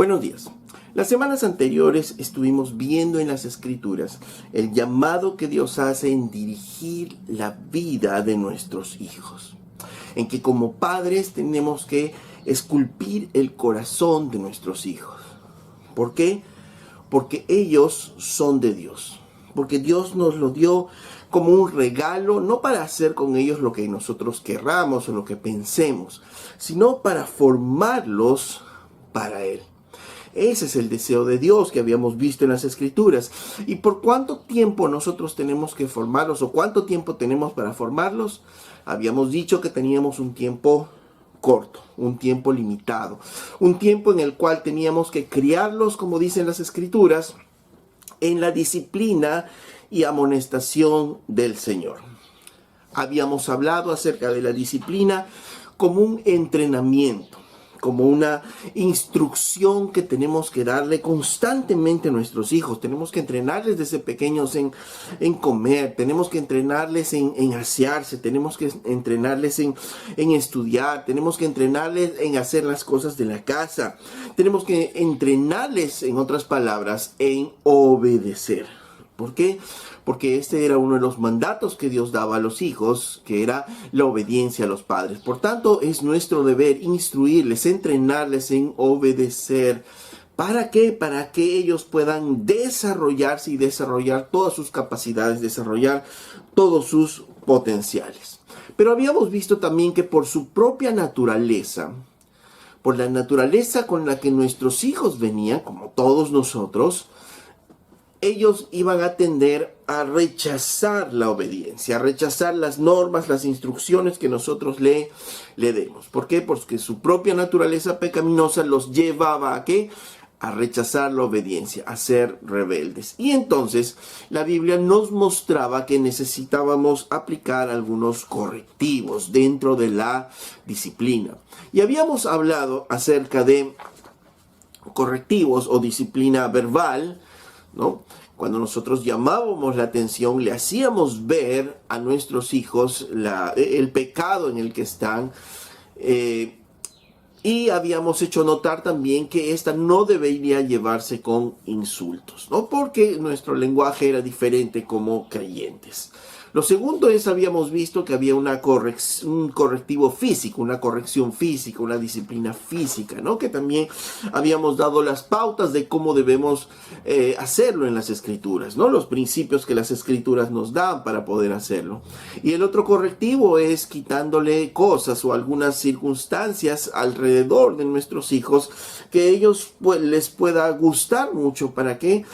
Buenos días. Las semanas anteriores estuvimos viendo en las Escrituras el llamado que Dios hace en dirigir la vida de nuestros hijos, en que como padres tenemos que esculpir el corazón de nuestros hijos. ¿Por qué? Porque ellos son de Dios, porque Dios nos lo dio como un regalo, no para hacer con ellos lo que nosotros querramos o lo que pensemos, sino para formarlos para Él. Ese es el deseo de Dios que habíamos visto en las Escrituras. ¿Y por cuánto tiempo nosotros tenemos que formarlos o cuánto tiempo tenemos para formarlos? Habíamos dicho que teníamos un tiempo corto, un tiempo limitado, un tiempo en el cual teníamos que criarlos, como dicen las Escrituras, en la disciplina y amonestación del Señor. Habíamos hablado acerca de la disciplina como un entrenamiento, como una instrucción que tenemos que darle constantemente a nuestros hijos. Tenemos que entrenarles desde pequeños en comer, tenemos que entrenarles en asearse, tenemos que entrenarles en estudiar, tenemos que entrenarles en hacer las cosas de la casa, tenemos que entrenarles, en otras palabras, en obedecer. ¿Por qué? Porque este era uno de los mandatos que Dios daba a los hijos, que era la obediencia a los padres. Por tanto, es nuestro deber instruirles, entrenarles en obedecer. ¿Para qué? Para que ellos puedan desarrollarse y desarrollar todas sus capacidades, desarrollar todos sus potenciales. Pero habíamos visto también que por su propia naturaleza, por la naturaleza con la que nuestros hijos venían, como todos nosotros, ellos iban a tender a rechazar la obediencia, a rechazar las normas, las instrucciones que nosotros le demos. ¿Por qué? Porque su propia naturaleza pecaminosa los llevaba ¿a qué? A rechazar la obediencia, a ser rebeldes. Y entonces la Biblia nos mostraba que necesitábamos aplicar algunos correctivos dentro de la disciplina. Y habíamos hablado acerca de correctivos o disciplina verbal, ¿no? Cuando nosotros llamábamos la atención, le hacíamos ver a nuestros hijos el pecado en el que están, y habíamos hecho notar también que esta no debería llevarse con insultos, ¿no? Porque nuestro lenguaje era diferente como creyentes. Lo segundo es, habíamos visto que había un correctivo físico, una corrección física, una disciplina física, ¿no? Que también habíamos dado las pautas de cómo debemos hacerlo en las Escrituras, ¿no? Los principios que las Escrituras nos dan para poder hacerlo. Y el otro correctivo es quitándole cosas o algunas circunstancias alrededor de nuestros hijos que ellos les pueda gustar mucho. ¿Para qué?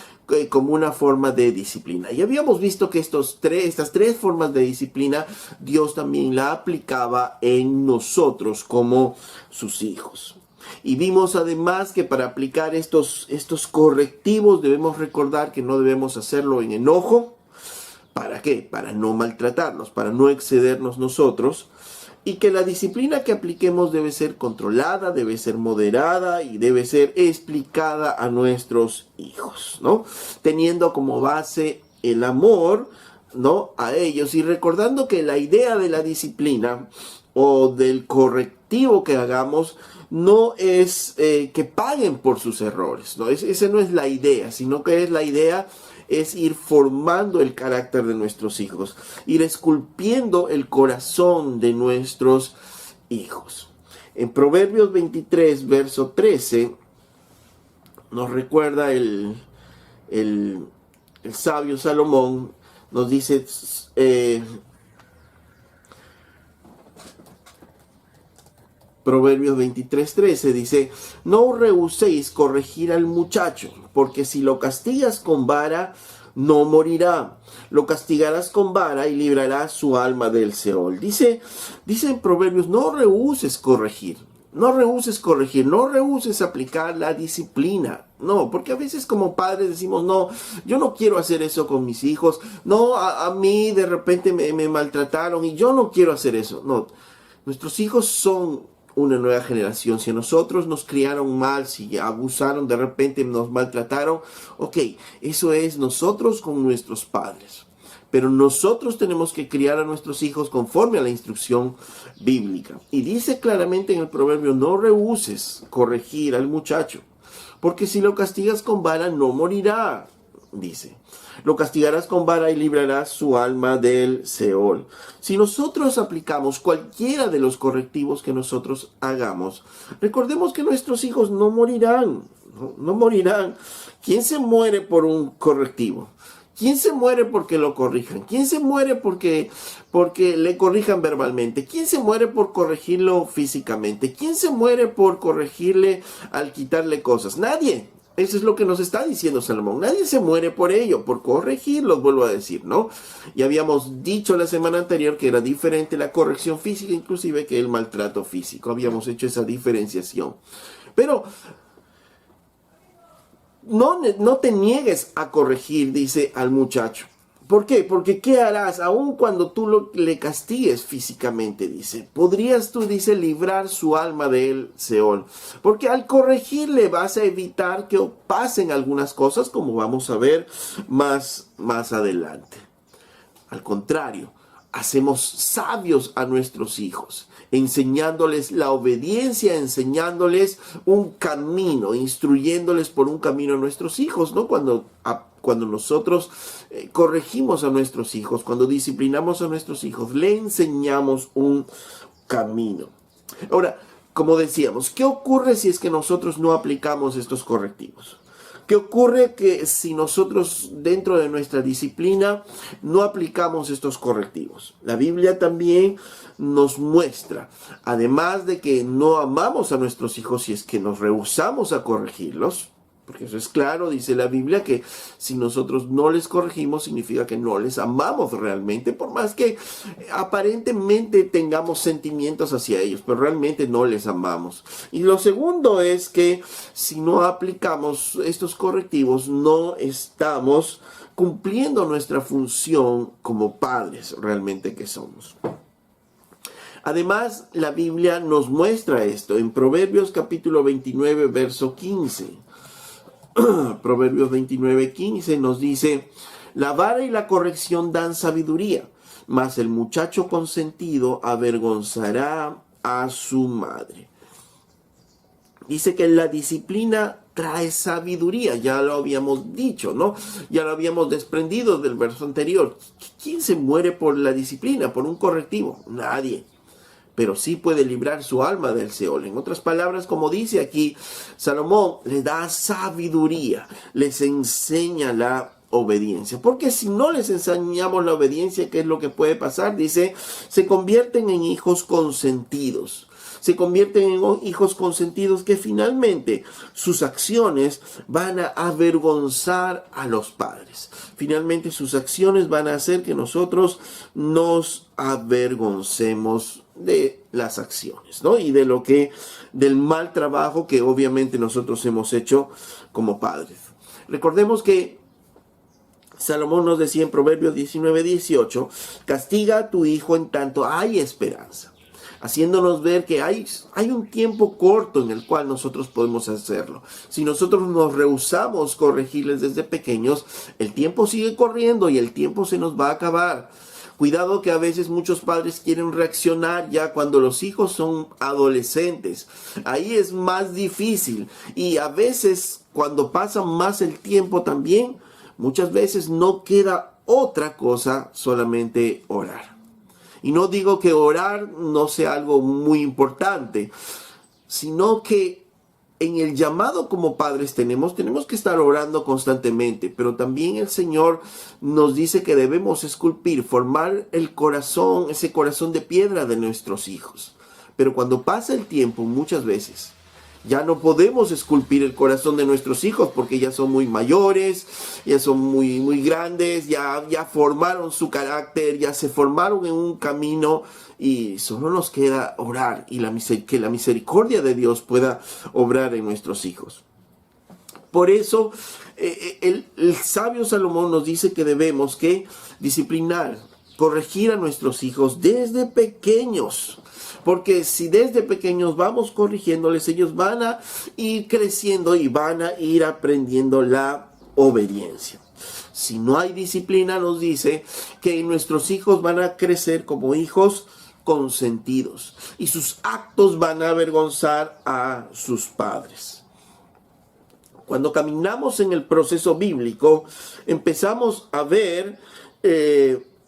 Como una forma de disciplina. Y habíamos visto que estas tres formas de disciplina Dios también la aplicaba en nosotros como sus hijos. Y vimos además que para aplicar estos correctivos debemos recordar que no debemos hacerlo en enojo. ¿Para qué? Para no maltratarlos, para no excedernos nosotros. Y que la disciplina que apliquemos debe ser controlada, debe ser moderada y debe ser explicada a nuestros hijos, ¿no? Teniendo como base el amor, ¿no? A ellos, y recordando que la idea de la disciplina o del correctivo que hagamos no es que paguen por sus errores, ¿no? Esa no es la idea, sino que es la idea es ir formando el carácter de nuestros hijos, ir esculpiendo el corazón de nuestros hijos. En Proverbios 23, verso 13, nos recuerda el sabio Salomón, nos dice, Proverbios 23:13 dice: no rehuséis corregir al muchacho, porque si lo castigas con vara, no morirá. Lo castigarás con vara y librarás su alma del Seol. Dice en Proverbios, no rehuses corregir. No rehuses corregir, no rehuses aplicar la disciplina. No, porque a veces como padres decimos, no, yo no quiero hacer eso con mis hijos. No, a mí de repente me maltrataron y yo no quiero hacer eso. No, nuestros hijos son una nueva generación. Si a nosotros nos criaron mal, si abusaron, de repente nos maltrataron, ok, eso es nosotros con nuestros padres. Pero nosotros tenemos que criar a nuestros hijos conforme a la instrucción bíblica. Y dice claramente en el proverbio, no rehuses corregir al muchacho, porque si lo castigas con vara no morirá, dice. Lo castigarás con vara y librarás su alma del Seol. Si nosotros aplicamos cualquiera de los correctivos que nosotros hagamos, recordemos que nuestros hijos no morirán, no morirán. ¿Quién se muere por un correctivo? ¿Quién se muere porque lo corrijan? ¿Quién se muere porque le corrijan verbalmente? ¿Quién se muere por corregirlo físicamente? ¿Quién se muere por corregirle al quitarle cosas? Nadie. Eso es lo que nos está diciendo Salomón. Nadie se muere por ello, por corregirlos, vuelvo a decir, ¿no? Y habíamos dicho la semana anterior que era diferente la corrección física, inclusive, que el maltrato físico. Habíamos hecho esa diferenciación. Pero no te niegues a corregir, dice al muchacho. ¿Por qué? Porque ¿qué harás? Aun cuando tú le castigues físicamente, dice. Podrías tú, dice, librar su alma del Seol. Porque al corregirle vas a evitar que pasen algunas cosas, como vamos a ver más adelante. Al contrario, hacemos sabios a nuestros hijos, enseñándoles la obediencia, enseñándoles un camino, instruyéndoles por un camino a nuestros hijos, ¿no? Cuando nosotros corregimos a nuestros hijos, cuando disciplinamos a nuestros hijos, le enseñamos un camino. Ahora, como decíamos, ¿qué ocurre si es que nosotros no aplicamos estos correctivos? ¿Qué ocurre que si nosotros dentro de nuestra disciplina no aplicamos estos correctivos? La Biblia también nos muestra, además de que no amamos a nuestros hijos si es que nos rehusamos a corregirlos, porque eso es claro, dice la Biblia, que si nosotros no les corregimos significa que no les amamos realmente, por más que aparentemente tengamos sentimientos hacia ellos, pero realmente no les amamos. Y lo segundo es que si no aplicamos estos correctivos, no estamos cumpliendo nuestra función como padres realmente que somos. Además, la Biblia nos muestra esto en Proverbios capítulo 29, verso 15. Proverbios 29:15 nos dice: la vara y la corrección dan sabiduría, mas el muchacho consentido avergonzará a su madre. Dice que la disciplina trae sabiduría, ya lo habíamos dicho, ¿no? Ya lo habíamos desprendido del verso anterior. ¿Quién se muere por la disciplina, por un correctivo? Nadie. Pero sí puede librar su alma del Seol. En otras palabras, como dice aquí, Salomón le da sabiduría, les enseña la obediencia. Porque si no les enseñamos la obediencia, ¿qué es lo que puede pasar? Dice, se convierten en hijos consentidos. Se convierten en hijos consentidos que finalmente sus acciones van a avergonzar a los padres. Finalmente sus acciones van a hacer que nosotros nos avergoncemos de las acciones, ¿no? Y del mal trabajo que obviamente nosotros hemos hecho como padres. Recordemos que Salomón nos decía en Proverbios 19:18, castiga a tu hijo en tanto hay esperanza, haciéndonos ver que hay un tiempo corto en el cual nosotros podemos hacerlo. Si nosotros nos rehusamos corregirles desde pequeños, el tiempo sigue corriendo y el tiempo se nos va a acabar. Cuidado que a veces muchos padres quieren reaccionar ya cuando los hijos son adolescentes. Ahí es más difícil y a veces cuando pasa más el tiempo también, muchas veces no queda otra cosa, solamente orar. Y no digo que orar no sea algo muy importante, sino que en el llamado como padres tenemos que estar orando constantemente, pero también el Señor nos dice que debemos esculpir, formar el corazón, ese corazón de piedra de nuestros hijos. Pero cuando pasa el tiempo, muchas veces, ya no podemos esculpir el corazón de nuestros hijos porque ya son muy mayores, ya son muy grandes, ya formaron su carácter, ya se formaron en un camino y solo nos queda orar y que la misericordia de Dios pueda obrar en nuestros hijos. Por eso el sabio Salomón nos dice que debemos que disciplinar, corregir a nuestros hijos desde pequeños. Porque si desde pequeños vamos corrigiéndoles, ellos van a ir creciendo y van a ir aprendiendo la obediencia. Si no hay disciplina, nos dice que nuestros hijos van a crecer como hijos consentidos y sus actos van a avergonzar a sus padres. Cuando caminamos en el proceso bíblico, empezamos a ver,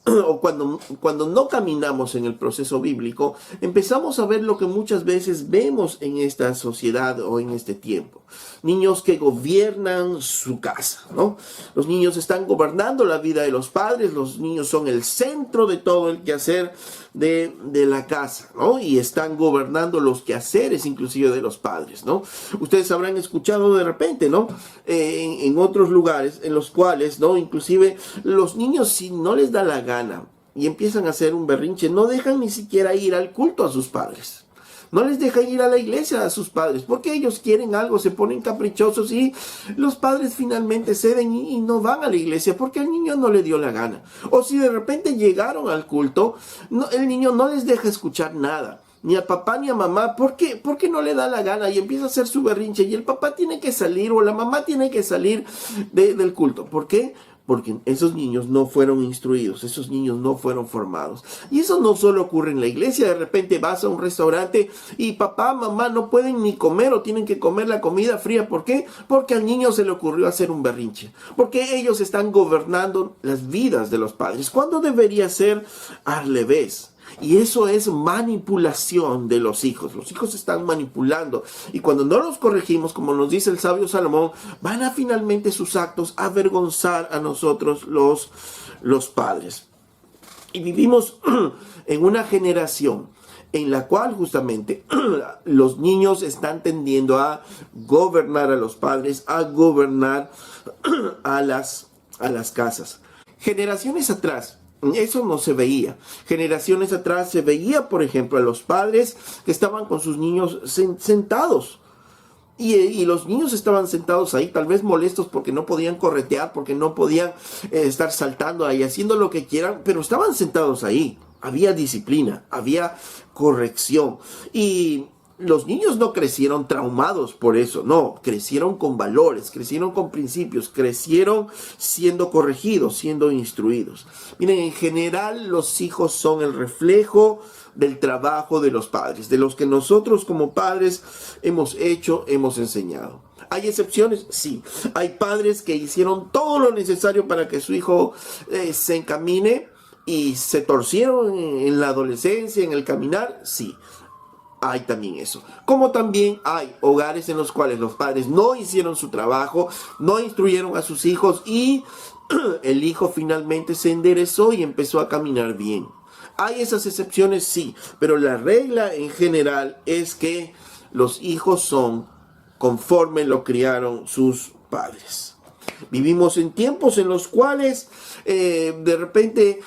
o cuando no caminamos en el proceso bíblico, empezamos a ver lo que muchas veces vemos en esta sociedad o en este tiempo. Niños que gobiernan su casa, ¿no? Los niños están gobernando la vida de los padres, los niños son el centro de todo el quehacer de la casa, ¿no? Y están gobernando los quehaceres inclusive de los padres, ¿no? Ustedes habrán escuchado de repente, ¿no? En otros lugares en los cuales, ¿no? Inclusive los niños, si no les da la gana y empiezan a hacer un berrinche, no dejan ni siquiera ir al culto a sus padres. No les dejan ir a la iglesia a sus padres, porque ellos quieren algo, se ponen caprichosos y los padres finalmente ceden y no van a la iglesia porque al niño no le dio la gana. O si de repente llegaron al culto, el niño no les deja escuchar nada, ni a papá ni a mamá, porque no le da la gana y empieza a hacer su berrinche y el papá tiene que salir o la mamá tiene que salir del culto. ¿Por qué? Porque esos niños no fueron instruidos, esos niños no fueron formados. Y eso no solo ocurre en la iglesia, de repente vas a un restaurante y papá, mamá no pueden ni comer o tienen que comer la comida fría. ¿Por qué? Porque al niño se le ocurrió hacer un berrinche. Porque ellos están gobernando las vidas de los padres, cuando debería ser al revés. Y eso es manipulación de los hijos. Los hijos están manipulando. Y cuando no los corregimos, como nos dice el sabio Salomón, van a finalmente sus actos avergonzar a nosotros los padres. Y vivimos en una generación en la cual justamente los niños están tendiendo a gobernar a los padres, a gobernar a las casas. Generaciones atrás, eso no se veía. Generaciones atrás se veía, por ejemplo, a los padres que estaban con sus niños sentados. Y los niños estaban sentados ahí, tal vez molestos porque no podían corretear, porque no podían estar saltando ahí, haciendo lo que quieran, pero estaban sentados ahí. Había disciplina, había corrección. Y los niños no crecieron traumados por eso, no, crecieron con valores, crecieron con principios, crecieron siendo corregidos, siendo instruidos. Miren, en general los hijos son el reflejo del trabajo de los padres, de los que nosotros como padres hemos hecho, hemos enseñado. ¿Hay excepciones? Sí. ¿Hay padres que hicieron todo lo necesario para que su hijo se encamine y se torcieron en la adolescencia, en el caminar? Sí. Hay también eso. Como también hay hogares en los cuales los padres no hicieron su trabajo, no instruyeron a sus hijos y el hijo finalmente se enderezó y empezó a caminar bien. ¿Hay esas excepciones? Sí, pero la regla en general es que los hijos son conforme lo criaron sus padres. Vivimos en tiempos en los cuales de repente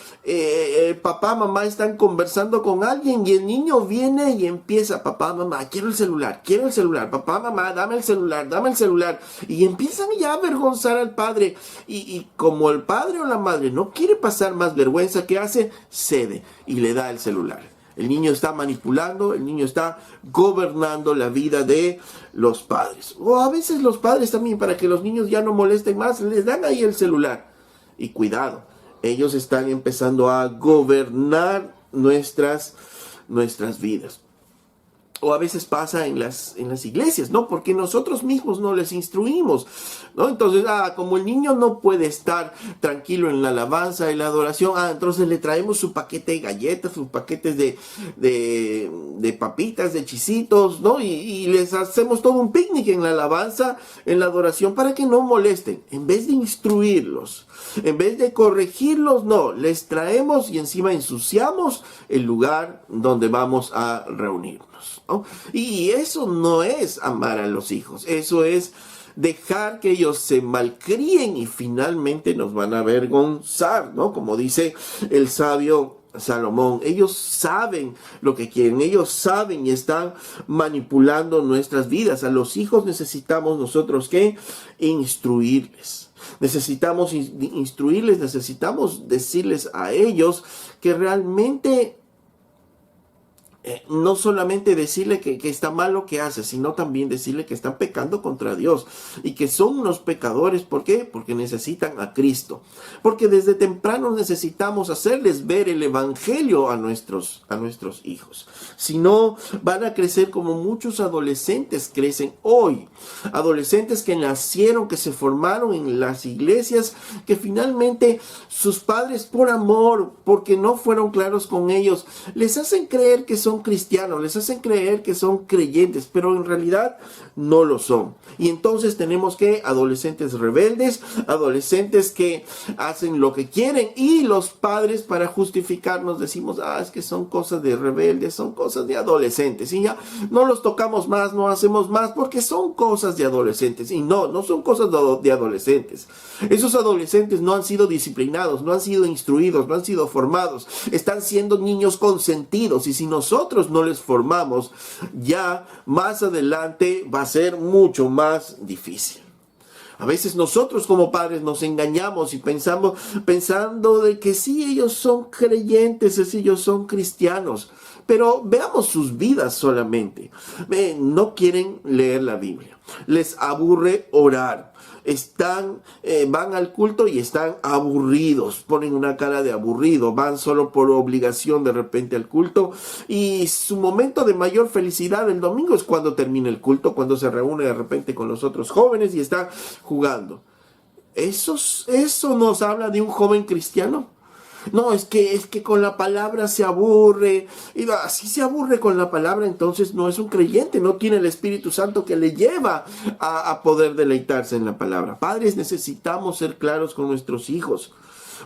papá, mamá están conversando con alguien y el niño viene y empieza: papá, mamá, quiero el celular, papá, mamá, dame el celular. Y empiezan ya a avergonzar al padre. Y como el padre o la madre no quiere pasar más vergüenza, ¿qué hace? Cede y le da el celular. El niño está manipulando, el niño está gobernando la vida de los padres. O a veces los padres también, para que los niños ya no molesten más, les dan ahí el celular. Y cuidado, ellos están empezando a gobernar nuestras vidas. O a veces pasa en las iglesias, ¿no? Porque nosotros mismos no les instruimos, ¿no? Entonces, como el niño no puede estar tranquilo en la alabanza y la adoración, entonces le traemos su paquete de galletas, sus paquetes de papitas, de chisitos, ¿no? Y les hacemos todo un picnic en la alabanza, en la adoración, para que no molesten. En vez de instruirlos, en vez de corregirlos, no, les traemos y encima ensuciamos el lugar donde vamos a reunirnos, ¿no? Y eso no es amar a los hijos, eso es dejar que ellos se malcríen y finalmente nos van a avergonzar, ¿no? Como dice el sabio Salomón, ellos saben lo que quieren, ellos saben y están manipulando nuestras vidas. A los hijos necesitamos nosotros ¿qué? Instruirles. Necesitamos instruirles, necesitamos decirles a ellos que realmente no solamente decirle que está mal lo que hace, sino también decirle que están pecando contra Dios y que son unos pecadores. ¿Por qué? Porque necesitan a Cristo. Porque desde temprano necesitamos hacerles ver el evangelio a nuestros hijos. Si no, van a crecer como muchos adolescentes crecen hoy. Adolescentes que nacieron, que se formaron en las iglesias, que finalmente sus padres, por amor, porque no fueron claros con ellos, les hacen creer que son cristianos, les hacen creer que son creyentes, pero en realidad no lo son. Y entonces tenemos que adolescentes rebeldes, adolescentes que hacen lo que quieren, y los padres, para justificarnos, decimos, es que son cosas de rebeldes, son cosas de adolescentes, y ya no los tocamos más, no hacemos más, porque son cosas de adolescentes. Y no son cosas de adolescentes. Esos adolescentes no han sido disciplinados, no han sido instruidos, no han sido formados, están siendo niños consentidos, y si nosotros no les formamos, ya más adelante va a ser mucho más difícil. A veces nosotros como padres nos engañamos y pensando de que sí, ellos son creyentes, sí, ellos son cristianos. Pero veamos sus vidas solamente. No quieren leer la Biblia. Les aburre orar. Van al culto y están aburridos, ponen una cara de aburrido, van solo por obligación de repente al culto, y su momento de mayor felicidad el domingo es cuando termina el culto, cuando se reúne de repente con los otros jóvenes y está jugando. ¿Eso nos habla de un joven cristiano? No, es que con la palabra se aburre. Y si se aburre con la palabra, entonces no es un creyente, no tiene el Espíritu Santo que le lleva a poder deleitarse en la palabra. Padres, necesitamos ser claros con nuestros hijos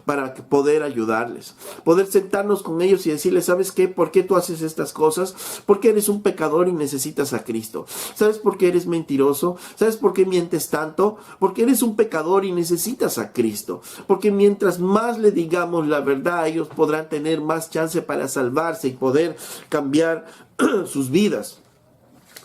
para poder ayudarles, poder sentarnos con ellos y decirles, ¿sabes qué? ¿Por qué tú haces estas cosas? Porque eres un pecador y necesitas a Cristo. ¿Sabes por qué eres mentiroso? ¿Sabes por qué mientes tanto? Porque eres un pecador y necesitas a Cristo. Porque mientras más le digamos la verdad, ellos podrán tener más chance para salvarse y poder cambiar sus vidas.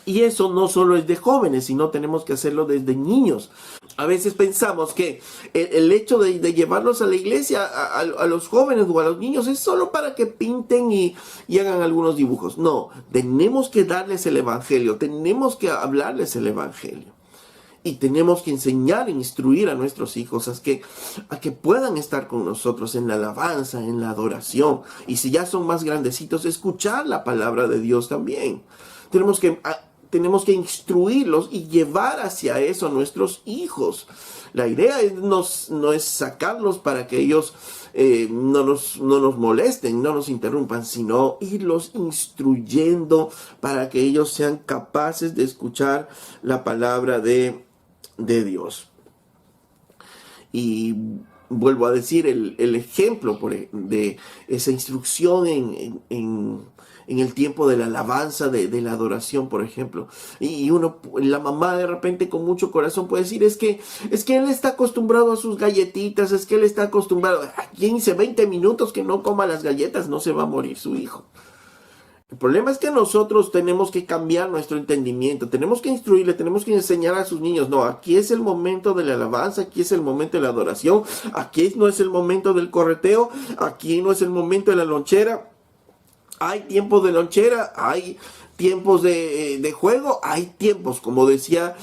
Y eso no solo es de jóvenes, sino tenemos que hacerlo desde niños. A veces pensamos que el hecho de llevarlos a la iglesia, a los jóvenes o a los niños, es solo para que pinten y hagan algunos dibujos. No, tenemos que darles el evangelio, tenemos que hablarles el evangelio. Y tenemos que enseñar e instruir a nuestros hijos a que puedan estar con nosotros en la alabanza, en la adoración. Y si ya son más grandecitos, escuchar la palabra de Dios también. Tenemos que instruirlos y llevar hacia eso a nuestros hijos. La idea no es sacarlos para que ellos no nos molesten, no nos interrumpan, sino irlos instruyendo para que ellos sean capaces de escuchar la palabra de Dios. Y vuelvo a decir, el ejemplo de esa instrucción en el tiempo de la alabanza, de la adoración, por ejemplo. Y la mamá de repente con mucho corazón puede decir, es que él está acostumbrado a sus galletitas, es que él está acostumbrado, 15, 20 minutos que no coma las galletas, no se va a morir su hijo. El problema es que nosotros tenemos que cambiar nuestro entendimiento, tenemos que instruirle, tenemos que enseñar a sus niños, no, aquí es el momento de la alabanza, aquí es el momento de la adoración, aquí no es el momento del correteo, aquí no es el momento de la lonchera. Hay tiempos de lonchera, hay tiempos de juego, hay tiempos, como dice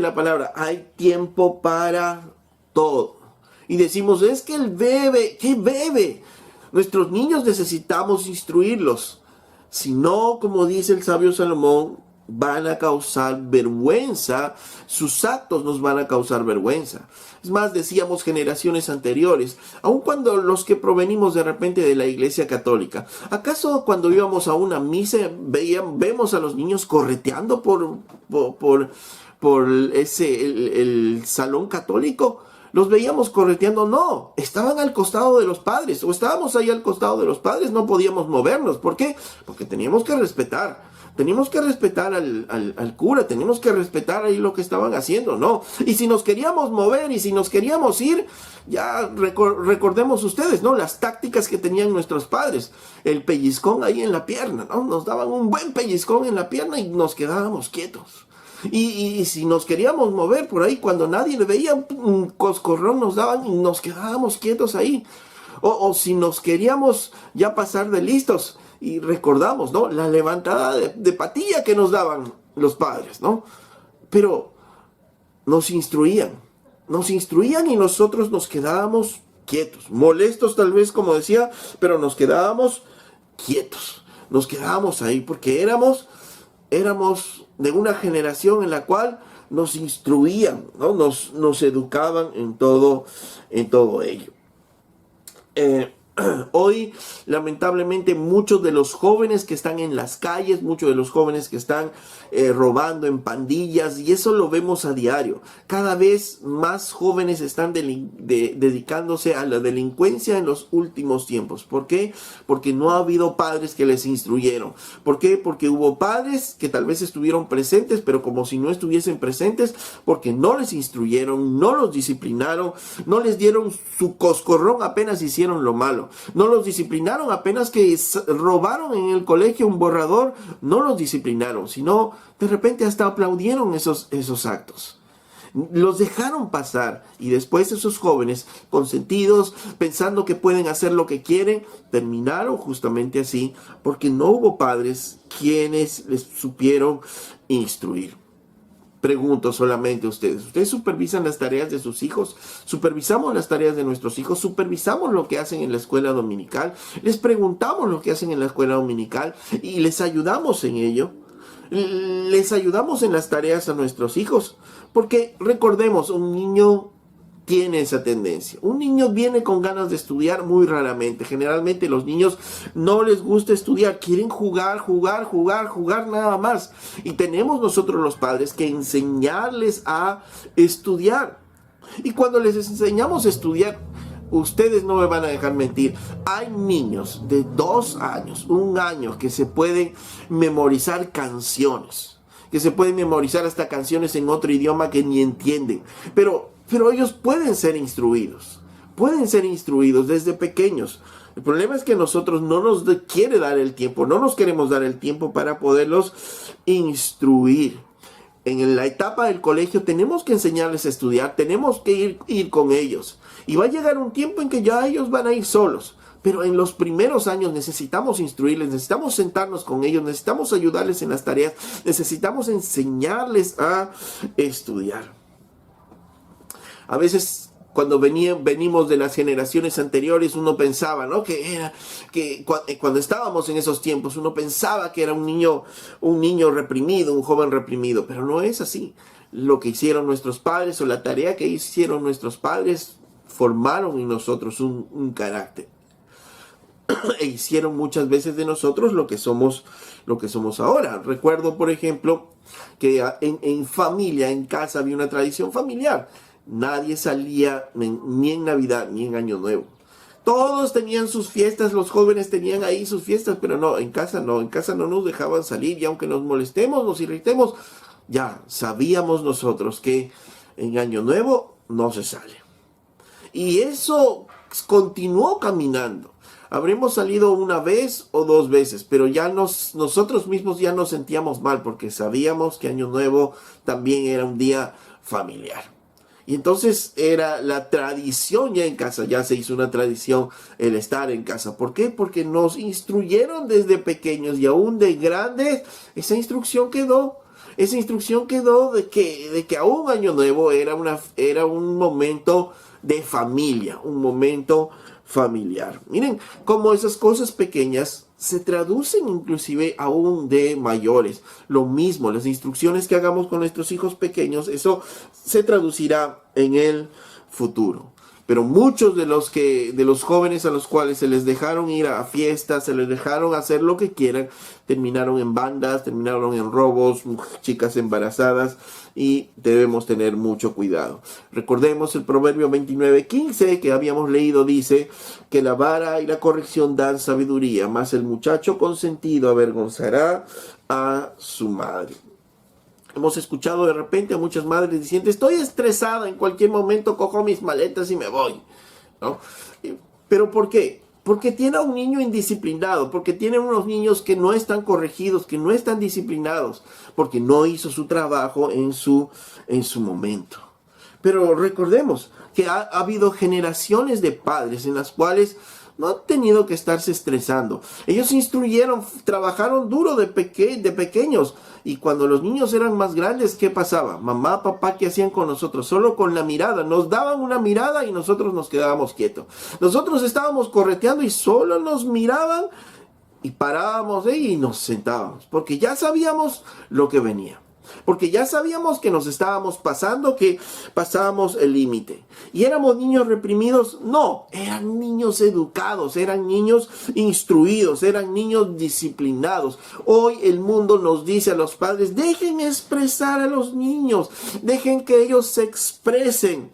la palabra, hay tiempo para todo. Y decimos, es que él bebe, ¿qué bebe? Nuestros niños necesitamos instruirlos. Si no, como dice el sabio Salomón, van a causar vergüenza, sus actos nos van a causar vergüenza. Es más, decíamos generaciones anteriores, aun cuando los que provenimos de repente de la Iglesia Católica, ¿acaso cuando íbamos a una misa vemos a los niños correteando por el salón católico? ¿Los veíamos correteando? No, estaban al costado de los padres, o estábamos ahí al costado de los padres, no podíamos movernos. ¿Por qué? Porque teníamos que respetar. Teníamos que respetar al cura, teníamos que respetar ahí lo que estaban haciendo, ¿no? Y si nos queríamos mover y si nos queríamos ir, ya recordemos ustedes, ¿no? Las tácticas que tenían nuestros padres. El pellizcón ahí en la pierna, ¿no? Nos daban un buen pellizcón en la pierna y nos quedábamos quietos. Y si nos queríamos mover por ahí, cuando nadie le veía, un coscorrón nos daban y nos quedábamos quietos ahí. O si nos queríamos ya pasar de listos, Y recordamos, ¿no? La levantada de patilla que nos daban los padres, ¿no? Pero nos instruían y nosotros nos quedábamos quietos, molestos tal vez, como decía, pero nos quedábamos quietos, nos quedábamos ahí porque éramos de una generación en la cual nos instruían, ¿no? Nos educaban en todo ello. Hoy, lamentablemente, muchos de los jóvenes que están en las calles, muchos de los jóvenes que están robando en pandillas, y eso lo vemos a diario. Cada vez más jóvenes están dedicándose a la delincuencia en los últimos tiempos. ¿Por qué? Porque no ha habido padres que les instruyeron. ¿Por qué? Porque hubo padres que tal vez estuvieron presentes, pero como si no estuviesen presentes, porque no les instruyeron, no los disciplinaron, no les dieron su coscorrón apenas hicieron lo malo. No los disciplinaron apenas que robaron en el colegio un borrador, no los disciplinaron, sino de repente hasta aplaudieron esos actos. Los dejaron pasar y después esos jóvenes consentidos, pensando que pueden hacer lo que quieren, terminaron justamente así porque no hubo padres quienes les supieron instruir. Pregunto solamente a ustedes. ¿Ustedes supervisan las tareas de sus hijos? ¿Supervisamos las tareas de nuestros hijos? ¿Supervisamos lo que hacen en la escuela dominical? ¿Les preguntamos lo que hacen en la escuela dominical? ¿Y les ayudamos en ello? ¿Les ayudamos en las tareas a nuestros hijos? Porque recordemos, un niño tiene esa tendencia. Un niño viene con ganas de estudiar muy raramente. Generalmente los niños no les gusta estudiar, quieren jugar nada más. Y tenemos nosotros los padres que enseñarles a estudiar. Y cuando les enseñamos a estudiar, ustedes no me van a dejar mentir, hay niños de 2 años, 1 año, que se pueden memorizar canciones, que se pueden memorizar hasta canciones en otro idioma que ni entienden. Pero ellos pueden ser instruidos desde pequeños. El problema es que nosotros no nos quiere dar el tiempo, no nos queremos dar el tiempo para poderlos instruir. En la etapa del colegio tenemos que enseñarles a estudiar, tenemos que ir con ellos. Y va a llegar un tiempo en que ya ellos van a ir solos. Pero en los primeros años necesitamos instruirles, necesitamos sentarnos con ellos, necesitamos ayudarles en las tareas, necesitamos enseñarles a estudiar. A veces cuando venimos de las generaciones anteriores, uno pensaba, ¿no? Cuando estábamos en esos tiempos, uno pensaba que era un niño reprimido, un joven reprimido, pero no es así. Lo que hicieron nuestros padres o la tarea que hicieron nuestros padres formaron en nosotros un carácter. E hicieron muchas veces de nosotros lo que somos ahora. Recuerdo, por ejemplo, que en familia, en casa, había una tradición familiar. Nadie salía ni en Navidad ni en Año Nuevo. Todos tenían sus fiestas, los jóvenes tenían ahí sus fiestas, pero no, en casa no nos dejaban salir, y aunque nos molestemos, nos irritemos, ya sabíamos nosotros que en Año Nuevo no se sale. Y eso continuó caminando. Habremos salido 1 vez o 2 veces, pero ya nosotros mismos ya nos sentíamos mal porque sabíamos que Año Nuevo también era un día familiar. Y entonces era la tradición ya en casa, ya se hizo una tradición el estar en casa. ¿Por qué? Porque nos instruyeron desde pequeños y aún de grandes, esa instrucción quedó. Esa instrucción quedó de que aún Año Nuevo era un momento de familia, un momento familiar. Miren cómo esas cosas pequeñas se traducen inclusive aún de mayores. Lo mismo, las instrucciones que hagamos con nuestros hijos pequeños, eso se traducirá en el futuro. Pero muchos de los jóvenes a los cuales se les dejaron ir a fiestas, se les dejaron hacer lo que quieran, terminaron en bandas, terminaron en robos, chicas embarazadas, y debemos tener mucho cuidado. Recordemos el Proverbio 29:15 que habíamos leído, dice que la vara y la corrección dan sabiduría, mas el muchacho consentido avergonzará a su madre. Hemos escuchado de repente a muchas madres diciendo, estoy estresada, en cualquier momento cojo mis maletas y me voy, ¿no? ¿Pero por qué? Porque tiene a un niño indisciplinado, porque tiene unos niños que no están corregidos, que no están disciplinados, porque no hizo su trabajo en su momento. Pero recordemos que ha habido generaciones de padres en las cuales no han tenido que estarse estresando. Ellos instruyeron, trabajaron duro de pequeños. Y cuando los niños eran más grandes, ¿qué pasaba? Mamá, papá, ¿qué hacían con nosotros? Solo con la mirada. Nos daban una mirada y nosotros nos quedábamos quietos. Nosotros estábamos correteando y solo nos miraban y parábamos ahí y nos sentábamos. Porque ya sabíamos lo que venía. Porque ya sabíamos que nos estábamos pasando, que pasábamos el límite. ¿Y éramos niños reprimidos? No, eran niños educados, eran niños instruidos, eran niños disciplinados. Hoy el mundo nos dice a los padres, dejen expresar a los niños, dejen que ellos se expresen.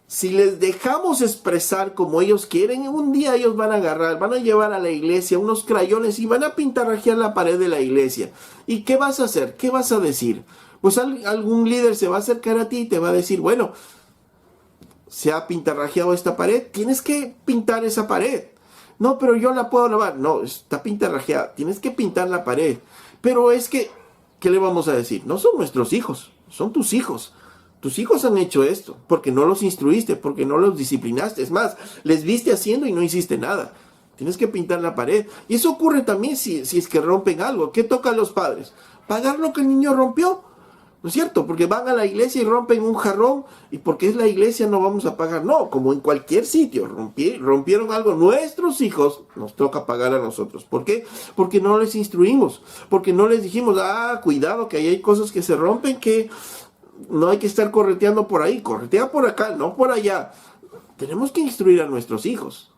Si les dejamos expresar como ellos quieren, un día ellos van a agarrar, van a llevar a la iglesia unos crayones y van a pintarrajear la pared de la iglesia. ¿Y qué vas a hacer? ¿Qué vas a decir? Pues algún líder se va a acercar a ti y te va a decir, bueno, se ha pintarrajeado esta pared, tienes que pintar esa pared. No, pero yo la puedo lavar. No, está pintarrajeada, tienes que pintar la pared. Pero es que, ¿qué le vamos a decir? No son nuestros hijos, son tus hijos. Tus hijos han hecho esto porque no los instruiste, porque no los disciplinaste. Es más, les viste haciendo y no hiciste nada. Tienes que pintar la pared. Y eso ocurre también si es que rompen algo. ¿Qué toca a los padres? Pagar lo que el niño rompió. ¿No es cierto? Porque van a la iglesia y rompen un jarrón y porque es la iglesia no vamos a pagar. No, como en cualquier sitio. Rompieron algo. Nuestros hijos nos toca pagar a nosotros. ¿Por qué? Porque no les instruimos. Porque no les dijimos, cuidado que ahí hay cosas que se rompen que no hay que estar correteando por ahí, corretea por acá, no por allá. Tenemos que instruir a nuestros hijos.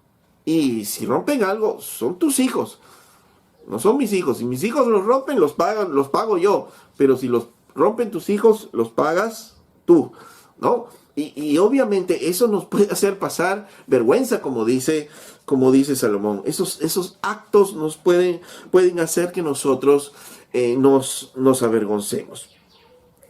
Y si rompen algo, son tus hijos. No son mis hijos. Si mis hijos los rompen, los pago yo. Pero si los rompen tus hijos, los pagas tú, ¿no? Y obviamente eso nos puede hacer pasar vergüenza, como dice Salomón. Esos actos nos pueden hacer que nosotros nos avergoncemos.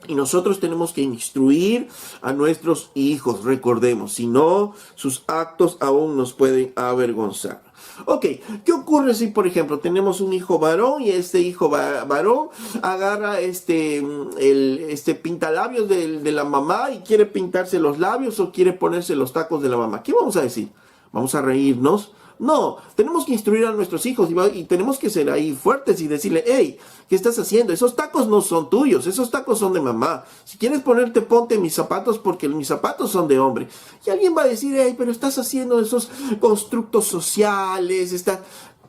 Y nosotros tenemos que instruir a nuestros hijos, recordemos, si no, sus actos aún nos pueden avergonzar. Ok, ¿qué ocurre si, por ejemplo, tenemos un hijo varón y este hijo varón agarra este pintalabios de la mamá y quiere pintarse los labios o quiere ponerse los tacos de la mamá? ¿Qué vamos a decir? ¿Vamos a reírnos? No, tenemos que instruir a nuestros hijos y tenemos que ser ahí fuertes y decirle, hey, ¿qué estás haciendo? Esos tacos no son tuyos, esos tacos son de mamá. Si quieres ponte mis zapatos porque mis zapatos son de hombre. Y alguien va a decir, hey, pero estás haciendo esos constructos sociales,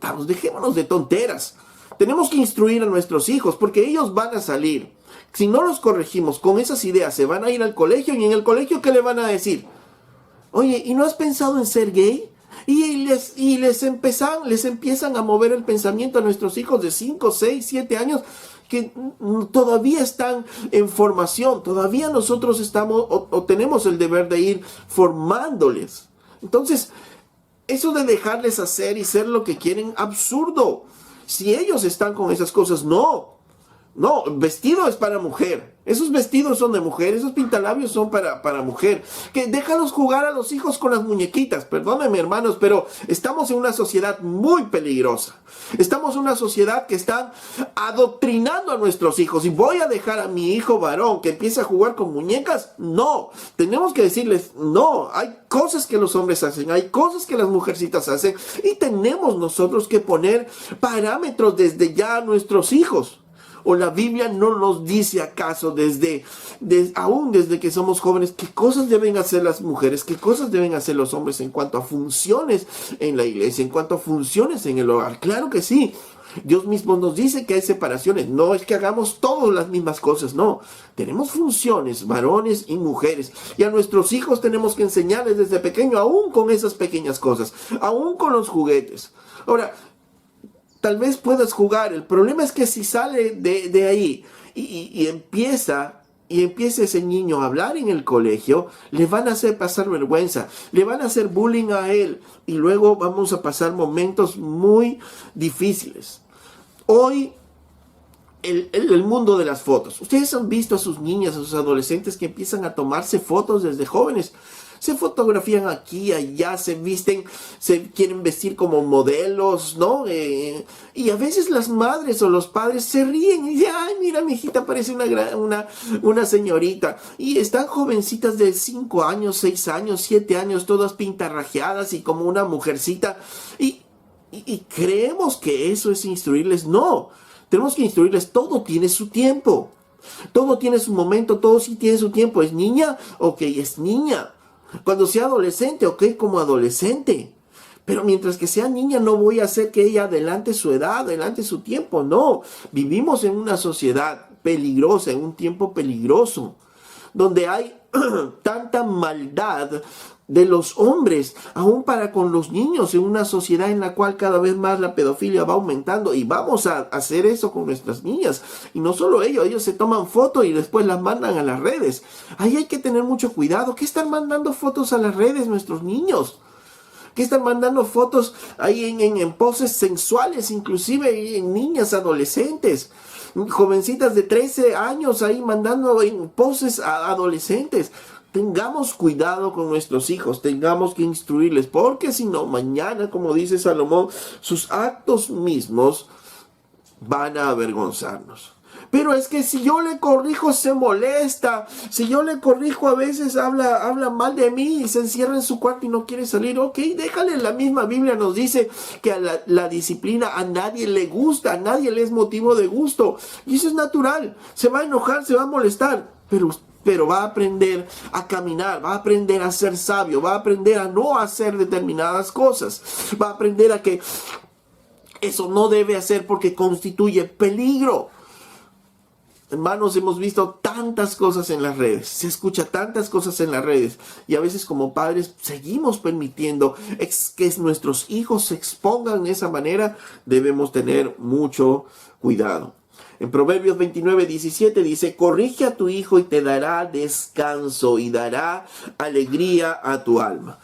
Vamos, dejémonos de tonteras. Tenemos que instruir a nuestros hijos porque ellos van a salir. Si no los corregimos con esas ideas, se van a ir al colegio y en el colegio, ¿qué le van a decir? Oye, ¿y no has pensado en ser gay? Y les empiezan a mover el pensamiento a nuestros hijos de 5, 6, 7 años que todavía están en formación. Todavía nosotros estamos o tenemos el deber de ir formándoles. Entonces, eso de dejarles hacer y ser lo que quieren, absurdo. Si ellos están con esas cosas, no, vestido es para mujer. Esos vestidos son de mujer, esos pintalabios son para mujer. Que déjalos jugar a los hijos con las muñequitas. Perdónenme, hermanos, pero estamos en una sociedad muy peligrosa. Estamos en una sociedad que está adoctrinando a nuestros hijos. ¿Y voy a dejar a mi hijo varón que empiece a jugar con muñecas? No. Tenemos que decirles, no. Hay cosas que los hombres hacen, hay cosas que las mujercitas hacen. Y tenemos nosotros que poner parámetros desde ya a nuestros hijos. ¿O la Biblia no nos dice acaso aún desde que somos jóvenes qué cosas deben hacer las mujeres, qué cosas deben hacer los hombres en cuanto a funciones en la iglesia, en cuanto a funciones en el hogar? Claro que sí. Dios mismo nos dice que hay separaciones. No es que hagamos todas las mismas cosas, no. Tenemos funciones, varones y mujeres. Y a nuestros hijos tenemos que enseñarles desde pequeño, aún con esas pequeñas cosas, aún con los juguetes. Ahora, tal vez puedas jugar. El problema es que si sale de ahí y empieza ese niño a hablar en el colegio, le van a hacer pasar vergüenza, le van a hacer bullying a él y luego vamos a pasar momentos muy difíciles. Hoy, el mundo de las fotos. Ustedes han visto a sus niñas, a sus adolescentes que empiezan a tomarse fotos desde jóvenes. Se fotografían aquí, allá, se visten, se quieren vestir como modelos, ¿no? Y a veces las madres o los padres se ríen y dicen, ay, mira, mi hijita parece una señorita. Y están jovencitas de 5 años, 6 años, 7 años, todas pintarrajeadas y como una mujercita. Y creemos que eso es instruirles. No, tenemos que instruirles, todo tiene su tiempo. Todo tiene su momento, todo sí tiene su tiempo. ¿Es niña? Ok, es niña. Cuando sea adolescente, ok, como adolescente. Pero mientras que sea niña no voy a hacer que ella adelante su edad, adelante su tiempo. No, vivimos en una sociedad peligrosa, en un tiempo peligroso, donde hay tanta maldad de los hombres, aún para con los niños, en una sociedad en la cual cada vez más la pedofilia va aumentando, y vamos a hacer eso con nuestras niñas. Y no solo ellos se toman fotos y después las mandan a las redes. Ahí hay que tener mucho cuidado. ¿Qué están mandando fotos a las redes nuestros niños? ¿Qué están mandando fotos ahí en poses sensuales, inclusive en niñas adolescentes? Jovencitas de 13 años ahí mandando en poses a adolescentes. Tengamos cuidado con nuestros hijos, tengamos que instruirles, porque si no, mañana, como dice Salomón, sus actos mismos van a avergonzarnos. Pero es que si yo le corrijo se molesta, si yo le corrijo a veces habla mal de mí y se encierra en su cuarto y no quiere salir. Ok, déjale, la misma Biblia nos dice que a la disciplina a nadie le gusta, a nadie le es motivo de gusto. Y eso es natural, se va a enojar, se va a molestar, pero va a aprender a caminar, va a aprender a ser sabio, va a aprender a no hacer determinadas cosas, va a aprender a que eso no debe hacer porque constituye peligro. Hermanos, hemos visto tantas cosas en las redes, se escucha tantas cosas en las redes, y a veces como padres seguimos permitiendo que nuestros hijos se expongan de esa manera. Debemos tener mucho cuidado. En Proverbios 29:17 dice, corrige a tu hijo y te dará descanso y dará alegría a tu alma.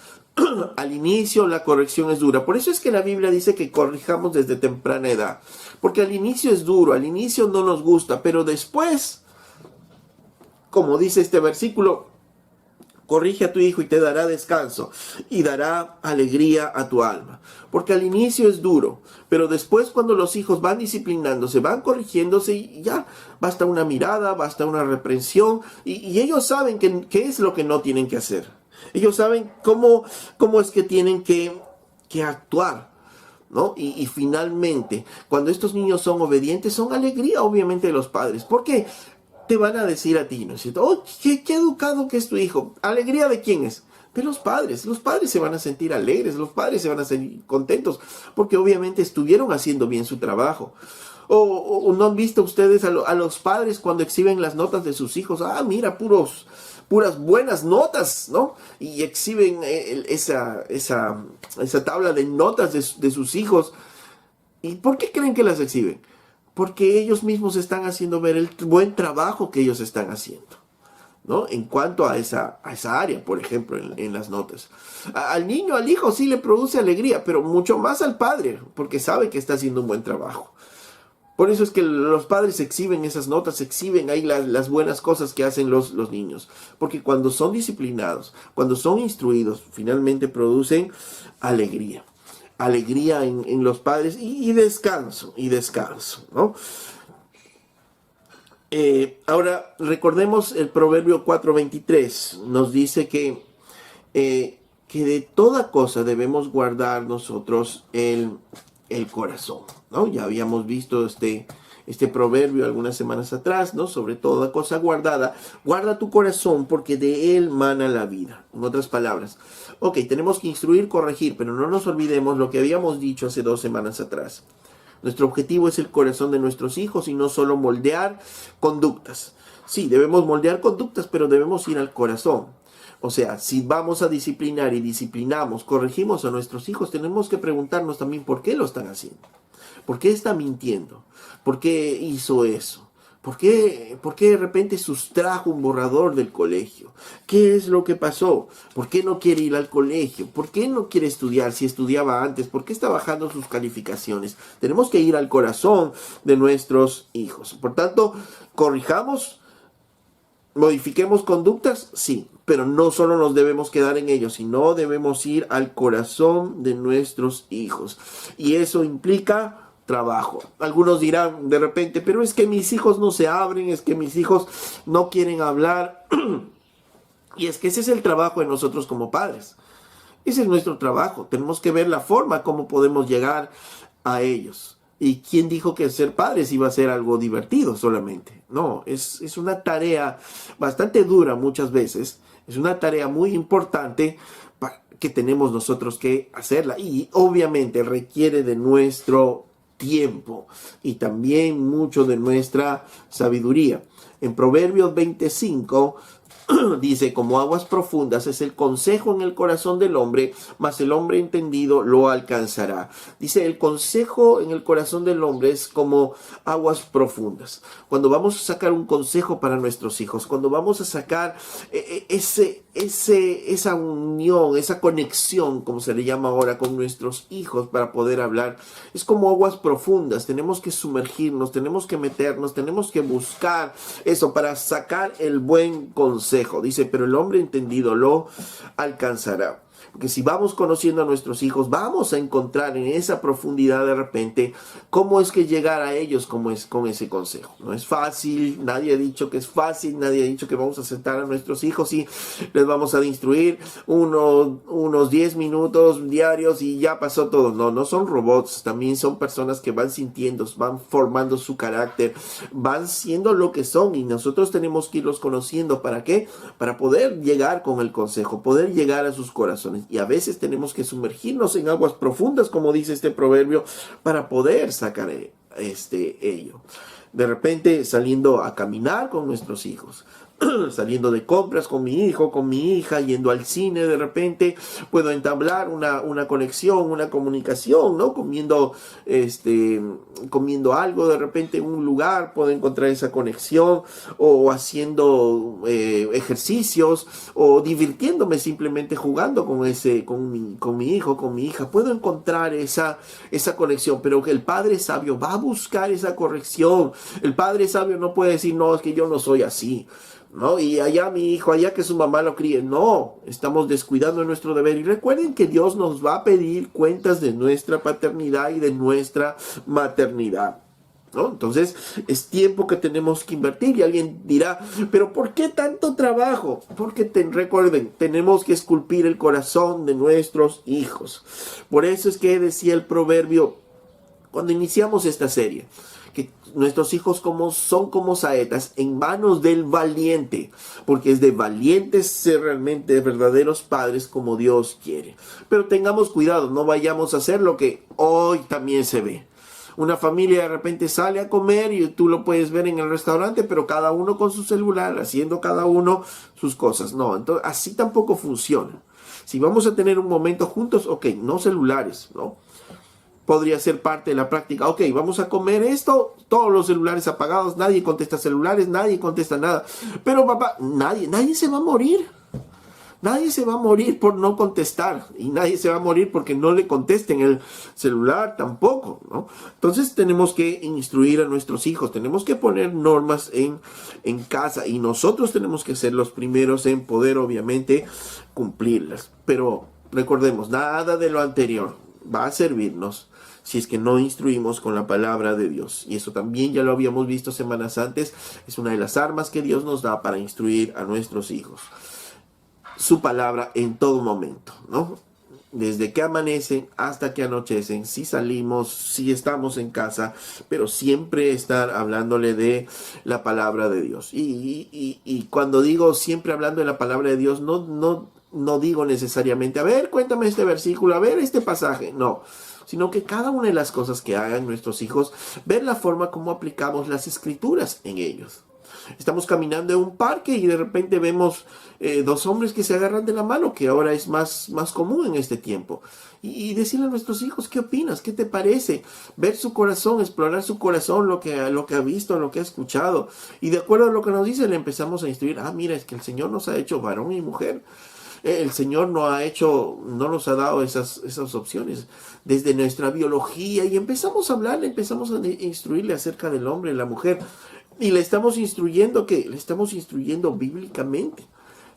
Al inicio la corrección es dura. Por eso es que la Biblia dice que corrijamos desde temprana edad. Porque al inicio es duro, al inicio no nos gusta, pero después, como dice este versículo, corrige a tu hijo y te dará descanso y dará alegría a tu alma. Porque al inicio es duro, pero después cuando los hijos van disciplinándose, van corrigiéndose, y ya basta una mirada, basta una reprensión, y ellos saben qué es lo que no tienen que hacer. Ellos saben cómo es que tienen que actuar, ¿no? Y finalmente, cuando estos niños son obedientes, son alegría obviamente de los padres. ¿Por qué? Te van a decir a ti, ¿no es cierto? Oh, qué educado que es tu hijo. ¿Alegría de quién es? De los padres. Los padres se van a sentir alegres, los padres se van a sentir contentos, porque obviamente estuvieron haciendo bien su trabajo. O no han visto ustedes a los padres cuando exhiben las notas de sus hijos. Ah, mira, puras buenas notas, ¿no? Y exhiben esa tabla de notas de sus hijos. ¿Y por qué creen que las exhiben? Porque ellos mismos están haciendo ver el buen trabajo que ellos están haciendo, ¿no? En cuanto a esa área, por ejemplo, en las notas. Al niño, al hijo sí le produce alegría, pero mucho más al padre, porque sabe que está haciendo un buen trabajo. Por eso es que los padres exhiben esas notas, exhiben ahí las buenas cosas que hacen los niños. Porque cuando son disciplinados, cuando son instruidos, finalmente producen alegría. Alegría en los padres y descanso, ¿no? Ahora, recordemos el Proverbio 4:23. Nos dice que de toda cosa debemos guardar nosotros el corazón, ¿no? Ya habíamos visto este proverbio algunas semanas atrás, ¿no? Sobre toda cosa guardada, guarda tu corazón porque de él mana la vida. En otras palabras, ok, tenemos que instruir, corregir, pero no nos olvidemos lo que habíamos dicho hace 2 semanas atrás. Nuestro objetivo es el corazón de nuestros hijos y no solo moldear conductas. Sí, debemos moldear conductas, pero debemos ir al corazón. O sea, si vamos a disciplinar y disciplinamos, corregimos a nuestros hijos, tenemos que preguntarnos también por qué lo están haciendo. ¿Por qué está mintiendo? ¿Por qué hizo eso? ¿Por qué de repente sustrajo un borrador del colegio? ¿Qué es lo que pasó? ¿Por qué no quiere ir al colegio? ¿Por qué no quiere estudiar si estudiaba antes? ¿Por qué está bajando sus calificaciones? Tenemos que ir al corazón de nuestros hijos. Por tanto, corrijamos, modifiquemos conductas, sí, Pero no solo nos debemos quedar en ello, sino debemos ir al corazón de nuestros hijos. Y eso implica trabajo. Algunos dirán de repente, pero es que mis hijos no se abren, es que mis hijos no quieren hablar. Y es que ese es el trabajo de nosotros como padres. Ese es nuestro trabajo. Tenemos que ver la forma como podemos llegar a ellos. ¿Y quién dijo que ser padres iba a ser algo divertido solamente? No, es una tarea bastante dura muchas veces. Es una tarea muy importante que tenemos nosotros que hacerla. Y obviamente requiere de nuestro tiempo y también mucho de nuestra sabiduría. En Proverbios 25 dice, como aguas profundas es el consejo en el corazón del hombre, mas el hombre entendido lo alcanzará. Dice, el consejo en el corazón del hombre es como aguas profundas. Cuando vamos a sacar un consejo para nuestros hijos, cuando vamos a sacar esa unión, esa conexión, como se le llama ahora, con nuestros hijos para poder hablar, es como aguas profundas. Tenemos que sumergirnos, tenemos que meternos, tenemos que buscar eso para sacar el buen consejo. Dice, pero el hombre entendido lo alcanzará. Porque si vamos conociendo a nuestros hijos, vamos a encontrar en esa profundidad de repente cómo es que llegar a ellos con ese consejo. No es fácil, nadie ha dicho que es fácil, nadie ha dicho que vamos a sentar a nuestros hijos y les vamos a instruir unos 10 minutos diarios y ya pasó todo. No, no son robots, también son personas que van sintiendo, van formando su carácter, van siendo lo que son y nosotros tenemos que irlos conociendo. ¿Para qué? Para poder llegar con el consejo, poder llegar a sus corazones. Y a veces tenemos que sumergirnos en aguas profundas, como dice este proverbio, para poder sacar ello. De repente saliendo a caminar con nuestros hijos, saliendo de compras con mi hijo, con mi hija, yendo al cine, de repente puedo entablar una conexión, una comunicación, ¿no? Comiendo algo, de repente en un lugar puedo encontrar esa conexión, o haciendo ejercicios, o divirtiéndome simplemente jugando con mi hijo, con mi hija. Puedo encontrar esa conexión, pero que el padre sabio va a buscar esa corrección. El padre sabio no puede decir, no, es que yo no soy así, ¿no? Y allá mi hijo, allá que su mamá lo críe. No, estamos descuidando nuestro deber. Y recuerden que Dios nos va a pedir cuentas de nuestra paternidad y de nuestra maternidad, ¿no? Entonces es tiempo que tenemos que invertir. Y alguien dirá, pero ¿por qué tanto trabajo? Porque recuerden, tenemos que esculpir el corazón de nuestros hijos. Por eso es que decía el proverbio cuando iniciamos esta serie, que nuestros hijos son como saetas en manos del valiente, porque es de valientes ser realmente verdaderos padres como Dios quiere. Pero tengamos cuidado, no vayamos a hacer lo que hoy también se ve. Una familia de repente sale a comer y tú lo puedes ver en el restaurante, pero cada uno con su celular, haciendo cada uno sus cosas. No, entonces así tampoco funciona. Si vamos a tener un momento juntos, ok, no celulares, ¿no? Podría ser parte de la práctica. Ok, vamos a comer esto, todos los celulares apagados, nadie contesta celulares, nadie contesta nada. Pero papá, nadie se va a morir. Nadie se va a morir por no contestar. Y nadie se va a morir porque no le contesten el celular tampoco, ¿no? Entonces tenemos que instruir a nuestros hijos. Tenemos que poner normas en casa. Y nosotros tenemos que ser los primeros en poder, obviamente, cumplirlas. Pero recordemos, nada de lo anterior va a servirnos si es que no instruimos con la palabra de Dios. Y eso también ya lo habíamos visto semanas antes. Es una de las armas que Dios nos da para instruir a nuestros hijos. Su palabra en todo momento, ¿no? Desde que amanecen hasta que anochecen, si salimos, si estamos en casa, pero siempre estar hablándole de la palabra de Dios. Y cuando digo siempre hablando de la palabra de Dios, no digo necesariamente, a ver, cuéntame este versículo, a ver este pasaje, no. Sino que cada una de las cosas que hagan nuestros hijos, ver la forma como aplicamos las escrituras en ellos. Estamos caminando en un parque y de repente vemos dos hombres que se agarran de la mano, que ahora es más común en este tiempo. Y decirle a nuestros hijos, ¿qué opinas? ¿Qué te parece? Ver su corazón, explorar su corazón, lo que ha visto, lo que ha escuchado. Y de acuerdo a lo que nos dice, le empezamos a instruir. Mira, es que el Señor nos ha hecho varón y mujer. El Señor no nos ha dado esas opciones desde nuestra biología, y empezamos a hablarle, empezamos a instruirle acerca del hombre y la mujer, y le estamos instruyendo bíblicamente.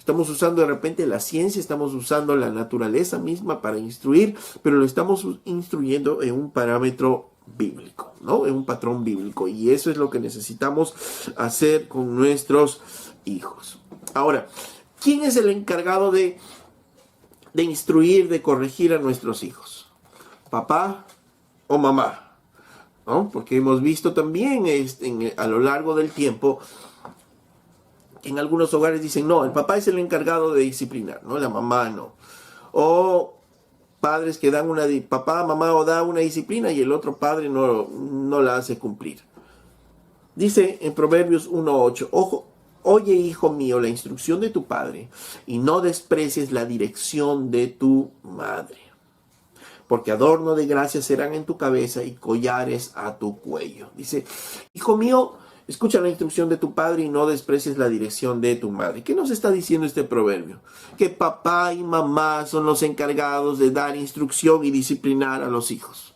Estamos usando de repente la ciencia, estamos usando la naturaleza misma para instruir, pero lo estamos instruyendo en un parámetro bíblico, ¿no? En un patrón bíblico. Y eso es lo que necesitamos hacer con nuestros hijos. Ahora, ¿quién es el encargado de instruir, de corregir a nuestros hijos? ¿Papá o mamá? ¿No? Porque hemos visto también a lo largo del tiempo, en algunos hogares dicen, no, el papá es el encargado de disciplinar, ¿no? La mamá no. O padres que dan papá, mamá o da una disciplina y el otro padre no la hace cumplir. Dice en Proverbios 1:8, oye, hijo mío, la instrucción de tu padre y no desprecies la dirección de tu madre. Porque adorno de gracia serán en tu cabeza y collares a tu cuello. Dice, hijo mío, escucha la instrucción de tu padre y no desprecies la dirección de tu madre. ¿Qué nos está diciendo este proverbio? Que papá y mamá son los encargados de dar instrucción y disciplinar a los hijos.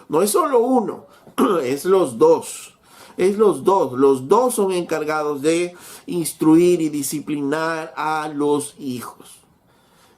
No es solo uno, es los dos. Es los dos son encargados de instruir y disciplinar a los hijos.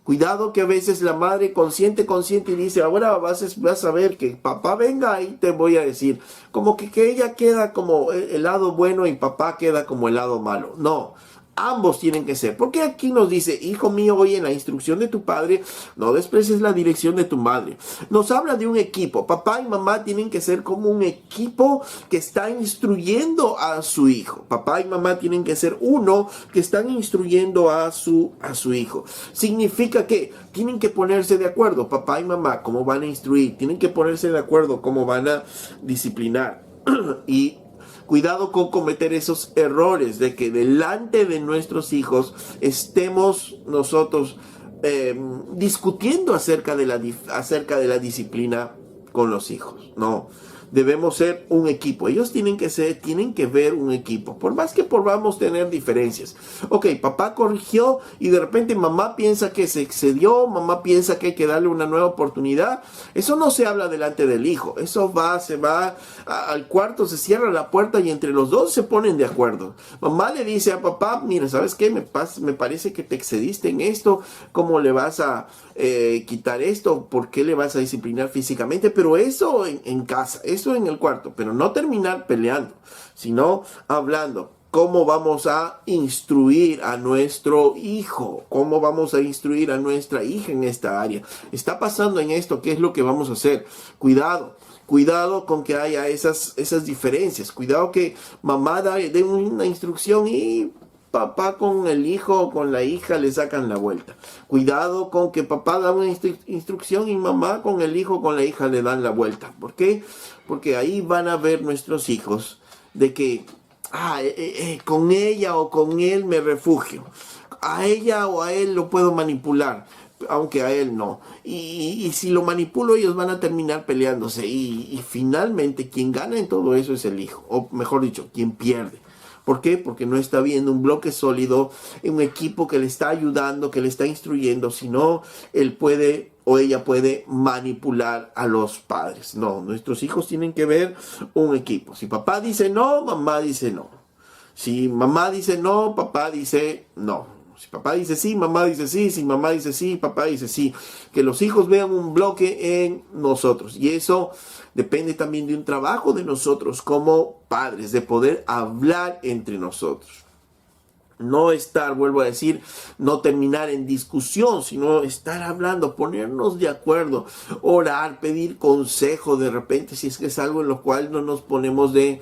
Cuidado que a veces la madre consciente y dice, ahora vas a ver que papá venga y te voy a decir. Como que ella queda como el lado bueno y papá queda como el lado malo. No, ambos tienen que ser. Porque aquí nos dice, hijo mío, oye la instrucción de tu padre, no desprecies la dirección de tu madre. Nos habla de un equipo. Papá y mamá tienen que ser como un equipo que está instruyendo a su hijo. Papá y mamá tienen que ser uno que están instruyendo a su hijo. Significa que tienen que ponerse de acuerdo, papá y mamá, cómo van a instruir. Tienen que ponerse de acuerdo cómo van a disciplinar. Y cuidado con cometer esos errores de que delante de nuestros hijos estemos nosotros discutiendo acerca de la disciplina con los hijos. No, debemos ser un equipo. Ellos tienen que ver un equipo. Por más que podamos tener diferencias. Ok, papá corrigió y de repente mamá piensa que se excedió, mamá piensa que hay que darle una nueva oportunidad. Eso no se habla delante del hijo. Eso se va al cuarto, se cierra la puerta y entre los dos se ponen de acuerdo. Mamá le dice a papá, mira, ¿sabes qué? Me parece que te excediste en esto. ¿Cómo le vas a quitar esto? ¿Por qué le vas a disciplinar físicamente? Pero eso en casa, eso en el cuarto, pero no terminar peleando, sino hablando. ¿Cómo vamos a instruir a nuestro hijo? ¿Cómo vamos a instruir a nuestra hija en esta área? Está pasando en esto, ¿qué es lo que vamos a hacer? Cuidado con que haya esas diferencias. Cuidado que mamá dé una instrucción y papá con el hijo o con la hija le sacan la vuelta. Cuidado con que papá da una instrucción y mamá con el hijo o con la hija le dan la vuelta. ¿Por qué? Porque ahí van a ver nuestros hijos de que con ella o con él me refugio. A ella o a él lo puedo manipular, aunque a él no. Y si lo manipulo, ellos van a terminar peleándose. Y finalmente, quien gana en todo eso es el hijo. O mejor dicho, quien pierde. ¿Por qué? Porque no está viendo un bloque sólido, un equipo que le está ayudando, que le está instruyendo, sino él puede o ella puede manipular a los padres. No, nuestros hijos tienen que ver un equipo. Si papá dice no, mamá dice no. Si mamá dice no, papá dice no. Si papá dice sí, mamá dice sí. Si mamá dice sí, papá dice sí. Que los hijos vean un bloque en nosotros. Y eso depende también de un trabajo de nosotros como padres, de poder hablar entre nosotros. No estar, vuelvo a decir, no terminar en discusión, sino estar hablando, ponernos de acuerdo, orar, pedir consejo de repente, si es que es algo en lo cual no nos ponemos de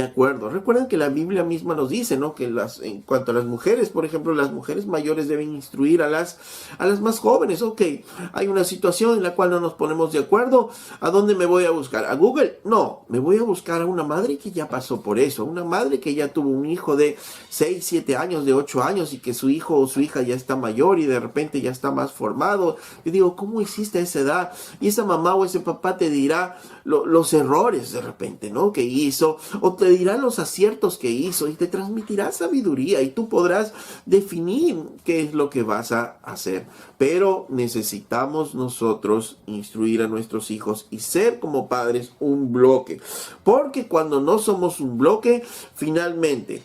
acuerdo. Recuerden que la Biblia misma nos dice, ¿no? Que en cuanto a las mujeres, por ejemplo, las mujeres mayores deben instruir a las más jóvenes. Ok, hay una situación en la cual no nos ponemos de acuerdo. ¿A dónde me voy a buscar? ¿A Google? No, me voy a buscar a una madre que ya pasó por eso, una madre que ya tuvo un hijo de 6, 7 años, de 8 años y que su hijo o su hija ya está mayor y de repente ya está más formado. Yo digo, ¿cómo hiciste a esa edad? Y esa mamá o ese papá te dirá los errores de repente, ¿no? Que hizo, o te dirá los aciertos que hizo y te transmitirá sabiduría y tú podrás definir qué es lo que vas a hacer. Pero necesitamos nosotros instruir a nuestros hijos y ser como padres un bloque. Porque cuando no somos un bloque, finalmente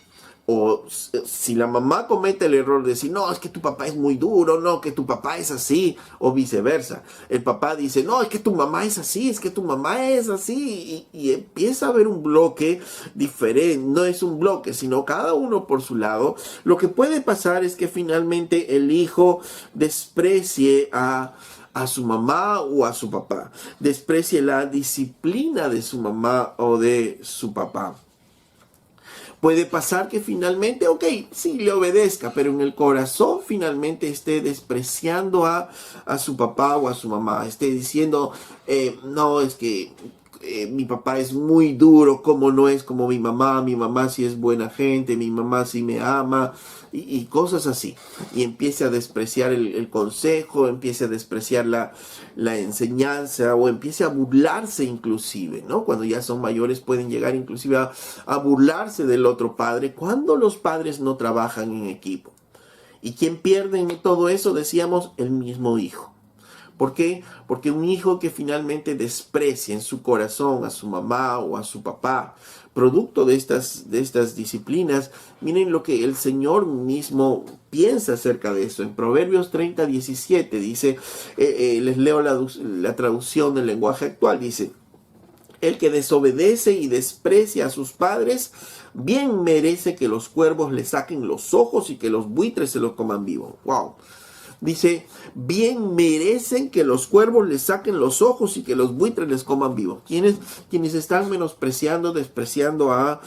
O si la mamá comete el error de decir, no, es que tu papá es muy duro, no, que tu papá es así, o viceversa. El papá dice, no, es que tu mamá es así, es que tu mamá es así, y empieza a haber un bloque diferente, no es un bloque, sino cada uno por su lado. Lo que puede pasar es que finalmente el hijo desprecie a su mamá o a su papá, desprecie la disciplina de su mamá o de su papá. Puede pasar que finalmente, ok, sí le obedezca, pero en el corazón finalmente esté despreciando a su papá o a su mamá, esté diciendo, no, es que mi papá es muy duro, como no es como mi mamá sí es buena gente, mi mamá sí me ama, y cosas así. Y empiece a despreciar el consejo, empiece a despreciar la enseñanza, o empiece a burlarse inclusive, ¿no? Cuando ya son mayores pueden llegar inclusive a burlarse del otro padre, cuando los padres no trabajan en equipo. ¿Y quién pierde en todo eso? Decíamos, el mismo hijo. ¿Por qué? Porque un hijo que finalmente desprecia en su corazón a su mamá o a su papá, producto de estas disciplinas, miren lo que el Señor mismo piensa acerca de eso. En Proverbios 30:17 dice, les leo la traducción del lenguaje actual, dice, el que desobedece y desprecia a sus padres, bien merece que los cuervos le saquen los ojos y que los buitres se lo coman vivo. ¡Wow! Dice, bien merecen que los cuervos les saquen los ojos y que los buitres les coman vivos. Quienes están menospreciando, despreciando a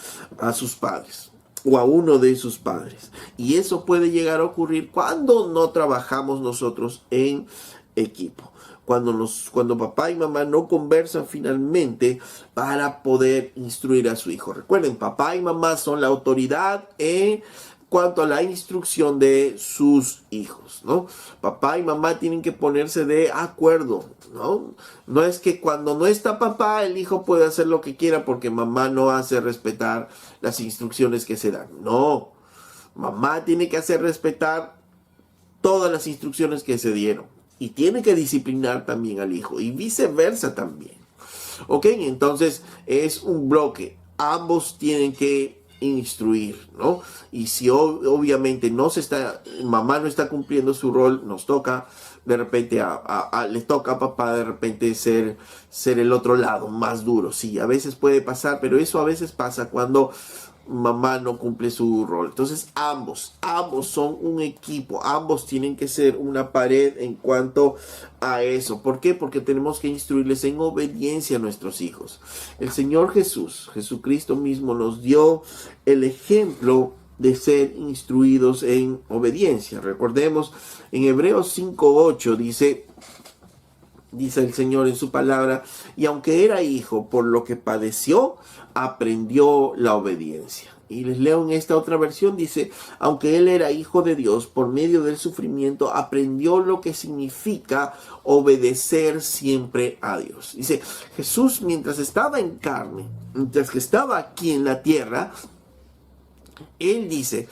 sus padres o a uno de sus padres. Y eso puede llegar a ocurrir cuando no trabajamos nosotros en equipo. Cuando papá y mamá no conversan finalmente para poder instruir a su hijo. Recuerden, papá y mamá son la autoridad en cuanto a la instrucción de sus hijos, ¿no? Papá y mamá tienen que ponerse de acuerdo, ¿no? No es que cuando no está papá, el hijo puede hacer lo que quiera porque mamá no hace respetar las instrucciones que se dan. No, mamá tiene que hacer respetar todas las instrucciones que se dieron y tiene que disciplinar también al hijo y viceversa también. ¿Ok? Entonces es un bloque. Ambos tienen que instruir, ¿no? Y si obviamente mamá no está cumpliendo su rol, nos toca de repente le toca a papá de repente ser el otro lado, más duro. Sí, a veces puede pasar, pero eso a veces pasa cuando mamá no cumple su rol. Entonces ambos son un equipo, ambos tienen que ser una pared en cuanto a eso. ¿Por qué? Porque tenemos que instruirles en obediencia a nuestros hijos. El Señor Jesucristo mismo nos dio el ejemplo de ser instruidos en obediencia. Recordemos en Hebreos 5:8 dice el Señor en su palabra, y aunque era hijo, por lo que padeció, aprendió la obediencia. Y les leo en esta otra versión, dice, aunque él era hijo de Dios, por medio del sufrimiento, aprendió lo que significa obedecer siempre a Dios. Dice, Jesús mientras estaba en carne, mientras que estaba aquí en la tierra, él dice,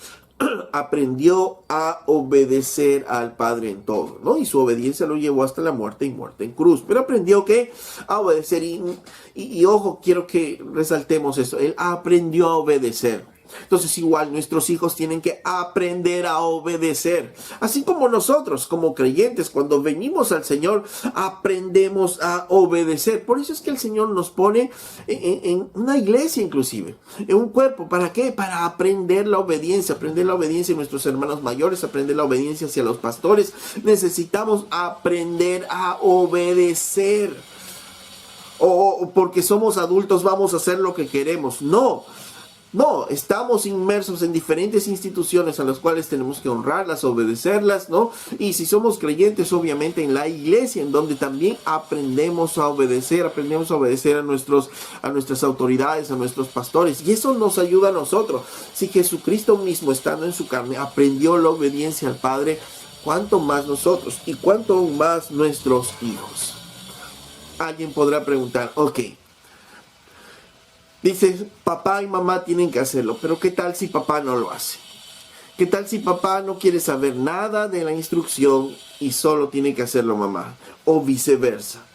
aprendió a obedecer al Padre en todo, ¿no? Y su obediencia lo llevó hasta la muerte y muerte en cruz. Pero aprendió que a obedecer y ojo, quiero que resaltemos eso. Él aprendió a obedecer. Entonces igual nuestros hijos tienen que aprender a obedecer. Así como nosotros como creyentes cuando venimos al Señor aprendemos a obedecer. Por eso es que el Señor nos pone en una iglesia inclusive, en un cuerpo. ¿Para qué? Para aprender la obediencia a nuestros hermanos mayores, aprender la obediencia hacia los pastores. Necesitamos aprender a obedecer. O porque somos adultos vamos a hacer lo que queremos. No, estamos inmersos en diferentes instituciones a las cuales tenemos que honrarlas, obedecerlas, ¿no? Y si somos creyentes, obviamente en la iglesia, en donde también aprendemos a obedecer a nuestras autoridades, a nuestros pastores. Y eso nos ayuda a nosotros. Si Jesucristo mismo, estando en su carne, aprendió la obediencia al Padre, ¿cuánto más nosotros? Y cuánto más nuestros hijos. Alguien podrá preguntar, ok, dice, papá y mamá tienen que hacerlo, pero ¿qué tal si papá no lo hace? ¿Qué tal si papá no quiere saber nada de la instrucción y solo tiene que hacerlo mamá? O viceversa.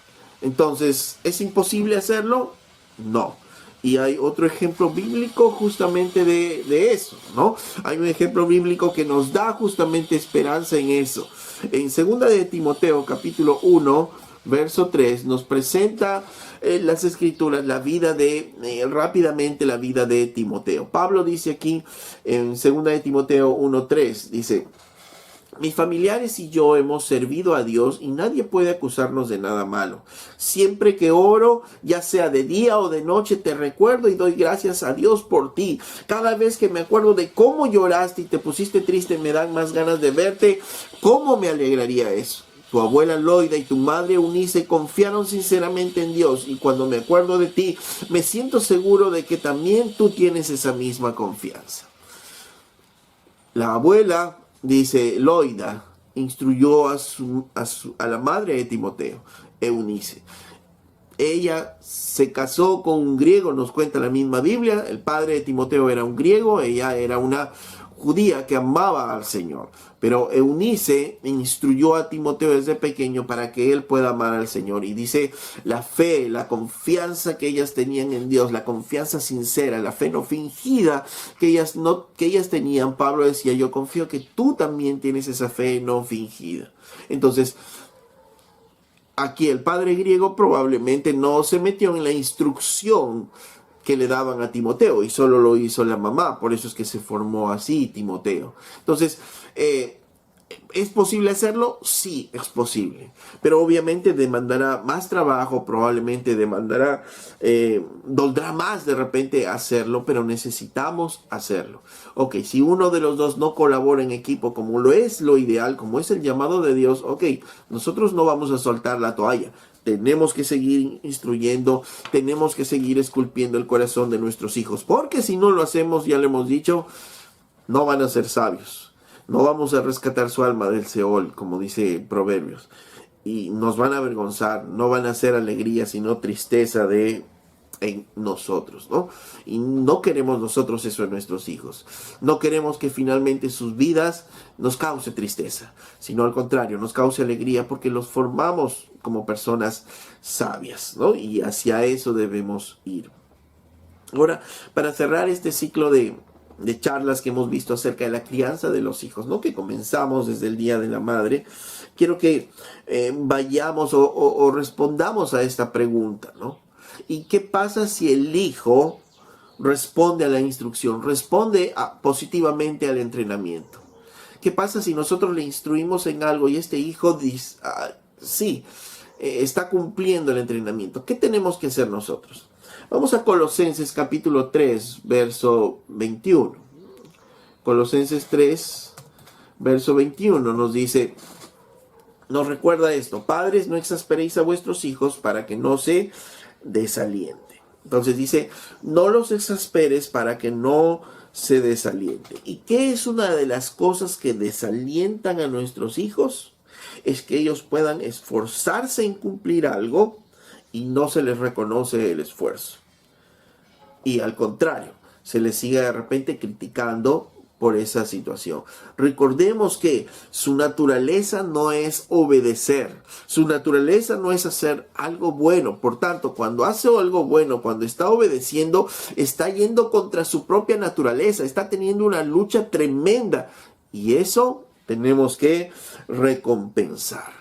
Entonces, ¿es imposible hacerlo? No. Y hay otro ejemplo bíblico justamente de eso, ¿no? Hay un ejemplo bíblico que nos da justamente esperanza en eso. En 2 de Timoteo, capítulo 1, verso 3, nos presenta las escrituras, rápidamente la vida de Timoteo. Pablo dice aquí en 2 de Timoteo 1:3, dice: mis familiares y yo hemos servido a Dios y nadie puede acusarnos de nada malo. Siempre que oro, ya sea de día o de noche, te recuerdo y doy gracias a Dios por ti. Cada vez que me acuerdo de cómo lloraste y te pusiste triste, me dan más ganas de verte. ¿Cómo me alegraría eso? Tu abuela Loida y tu madre Eunice confiaron sinceramente en Dios, y cuando me acuerdo de ti, me siento seguro de que también tú tienes esa misma confianza. La abuela, dice Loida, instruyó a la madre de Timoteo, Eunice. Ella se casó con un griego, nos cuenta la misma Biblia. El padre de Timoteo era un griego, ella era una judía que amaba al Señor. Pero Eunice instruyó a Timoteo desde pequeño para que él pueda amar al Señor. Y dice, la fe, la confianza que ellas tenían en Dios, la confianza sincera, la fe no fingida que ellas tenían. Pablo decía, yo confío que tú también tienes esa fe no fingida. Entonces, aquí el padre griego probablemente no se metió en la instrucción que le daban a Timoteo, y solo lo hizo la mamá. Por eso es que se formó así Timoteo. Entonces, ¿es posible hacerlo? Sí, es posible. Pero obviamente demandará más trabajo, probablemente doldrá más de repente hacerlo, pero necesitamos hacerlo. Ok, si uno de los dos no colabora en equipo, como lo es lo ideal, como es el llamado de Dios, ok, nosotros no vamos a soltar la toalla. Tenemos que seguir instruyendo, tenemos que seguir esculpiendo el corazón de nuestros hijos, porque si no lo hacemos, ya lo hemos dicho, no van a ser sabios. No vamos a rescatar su alma del Seol, como dice Proverbios. Y nos van a avergonzar, no van a ser alegría, sino tristeza en nosotros, ¿no? Y no queremos nosotros eso en nuestros hijos. No queremos que finalmente sus vidas nos cause tristeza, sino al contrario, nos cause alegría, porque los formamos como personas sabias, ¿no? Y hacia eso debemos ir. Ahora, para cerrar este ciclo de charlas que hemos visto acerca de la crianza de los hijos, ¿no? Que comenzamos desde el Día de la Madre, quiero que vayamos o respondamos a esta pregunta, ¿no? ¿Y qué pasa si el hijo responde a la instrucción, responde positivamente al entrenamiento? ¿Qué pasa si nosotros le instruimos en algo y este hijo dice, sí, está cumpliendo el entrenamiento? ¿Qué tenemos que hacer nosotros? Vamos a Colosenses capítulo 3, verso 21. Colosenses 3, verso 21 nos dice, nos recuerda esto: padres, no exasperéis a vuestros hijos para que no se desaliente. Entonces dice, no los exasperes para que no se desaliente. ¿Y qué es una de las cosas que desalientan a nuestros hijos? Es que ellos puedan esforzarse en cumplir algo y no se les reconoce el esfuerzo. Y al contrario, se les sigue de repente criticando por esa situación. Recordemos que su naturaleza no es obedecer, su naturaleza no es hacer algo bueno. Por tanto, cuando hace algo bueno, cuando está obedeciendo, está yendo contra su propia naturaleza, está teniendo una lucha tremenda, y eso tenemos que recompensar.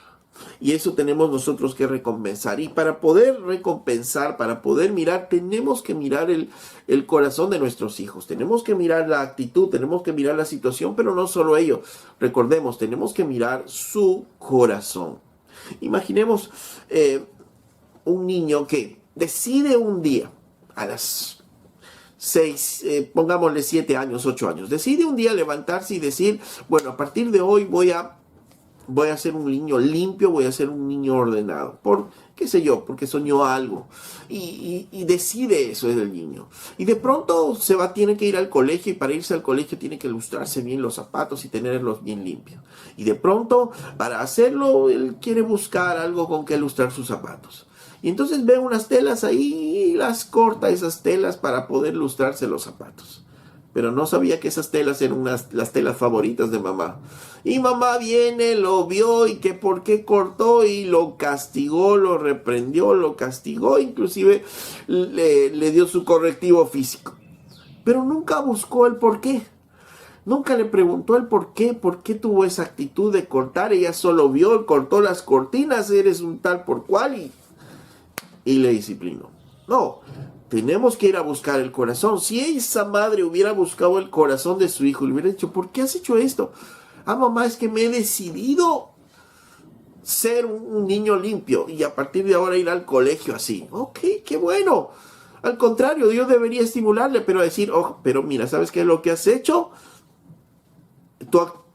Y eso tenemos nosotros que recompensar. Y para poder recompensar, para poder mirar, tenemos que mirar el corazón de nuestros hijos. Tenemos que mirar la actitud, tenemos que mirar la situación, pero no solo ello. Recordemos, tenemos que mirar su corazón. Imaginemos un niño que decide un día a las 6, pongámosle 7 años, 8 años. Decide un día levantarse y decir, bueno, a partir de hoy voy a ser un niño limpio, voy a ser un niño ordenado. Qué sé yo, porque soñó algo. Y decide eso desde el niño. Y de pronto tiene que ir al colegio, y para irse al colegio tiene que lustrarse bien los zapatos y tenerlos bien limpios. Y de pronto, para hacerlo, él quiere buscar algo con que lustrar sus zapatos. Y entonces ve unas telas ahí y las corta esas telas para poder lustrarse los zapatos. pero no sabía que esas telas eran las telas favoritas de mamá. Y mamá viene, lo vio y que por qué cortó y lo castigó, lo reprendió, lo castigó, inclusive le dio su correctivo físico. Pero nunca buscó el por qué. Nunca le preguntó el por qué tuvo esa actitud de cortar. Ella solo vio, cortó las cortinas, eres un tal por cual y le disciplinó. No, tenemos que ir a buscar el corazón. Si esa madre hubiera buscado el corazón de su hijo, le hubiera dicho, ¿por qué has hecho esto? Ah, mamá, es que me he decidido ser un niño limpio y a partir de ahora ir al colegio así. Ok, qué bueno. Al contrario, Dios debería estimularle, pero decir, oh, pero mira, ¿sabes qué es lo que has hecho?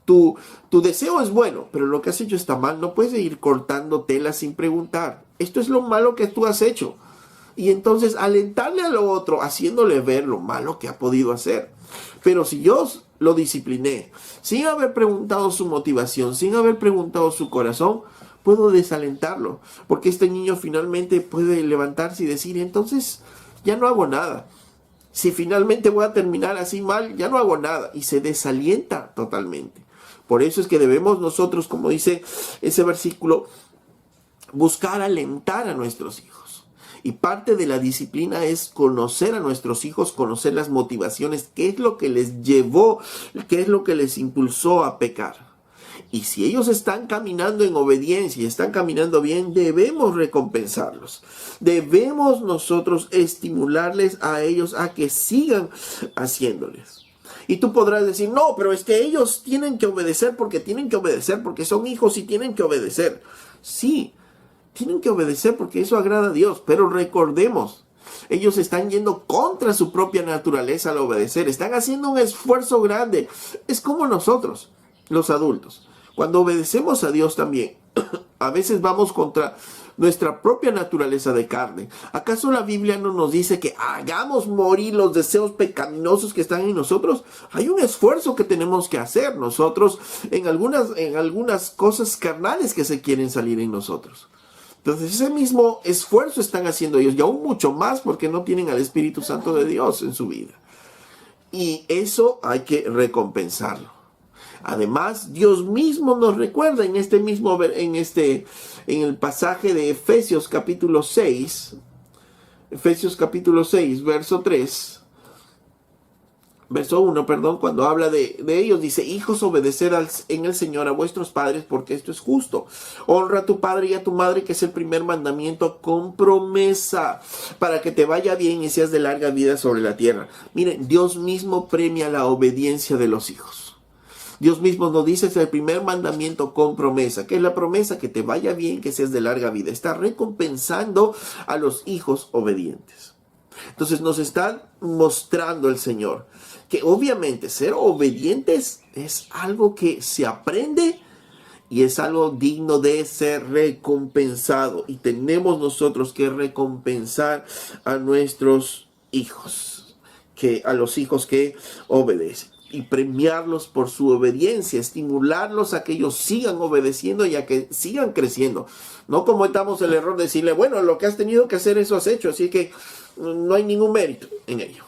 Tu deseo es bueno, pero lo que has hecho está mal. No puedes ir cortando telas sin preguntar. Esto es lo malo que tú has hecho. Y entonces alentarle a lo otro, haciéndole ver lo malo que ha podido hacer. Pero si yo lo discipliné, sin haber preguntado su motivación, sin haber preguntado su corazón, puedo desalentarlo. Porque este niño finalmente puede levantarse y decir, entonces ya no hago nada. Si finalmente voy a terminar así mal, ya no hago nada. Y se desalienta totalmente. Por eso es que debemos nosotros, como dice ese versículo, buscar alentar a nuestros hijos. Y parte de la disciplina es conocer a nuestros hijos, conocer las motivaciones, qué es lo que les llevó, qué es lo que les impulsó a pecar. Y si ellos están caminando en obediencia y están caminando bien, debemos recompensarlos. Debemos nosotros estimularles a ellos a que sigan haciéndoles. Y tú podrás decir, no, pero es que ellos tienen que obedecer porque son hijos y tienen que obedecer. Sí, tienen que obedecer porque eso agrada a Dios, pero recordemos, ellos están yendo contra su propia naturaleza al obedecer, están haciendo un esfuerzo grande. Es como nosotros, los adultos. Cuando obedecemos a Dios también, a veces vamos contra nuestra propia naturaleza de carne. ¿Acaso la Biblia no nos dice que hagamos morir los deseos pecaminosos que están en nosotros? Hay un esfuerzo que tenemos que hacer nosotros en algunas cosas carnales que se quieren salir en nosotros. Entonces ese mismo esfuerzo están haciendo ellos, y aún mucho más porque no tienen al Espíritu Santo de Dios en su vida. Y eso hay que recompensarlo. Además, Dios mismo nos recuerda en el pasaje de Efesios capítulo 6, verso 1, cuando habla de ellos, dice, hijos, obedecer en el Señor a vuestros padres, porque esto es justo. Honra a tu padre y a tu madre, que es el primer mandamiento con promesa, para que te vaya bien y seas de larga vida sobre la tierra. Miren, Dios mismo premia la obediencia de los hijos. Dios mismo nos dice, es el primer mandamiento con promesa. ¿Qué es la promesa? Que te vaya bien, que seas de larga vida. Está recompensando a los hijos obedientes. Entonces nos está mostrando el Señor que obviamente ser obedientes es algo que se aprende y es algo digno de ser recompensado. Y tenemos nosotros que recompensar a nuestros hijos, a los hijos que obedecen. Y premiarlos por su obediencia, estimularlos a que ellos sigan obedeciendo y a que sigan creciendo. No cometamos el error de decirle, bueno, lo que has tenido que hacer, eso has hecho, así que no hay ningún mérito en ello.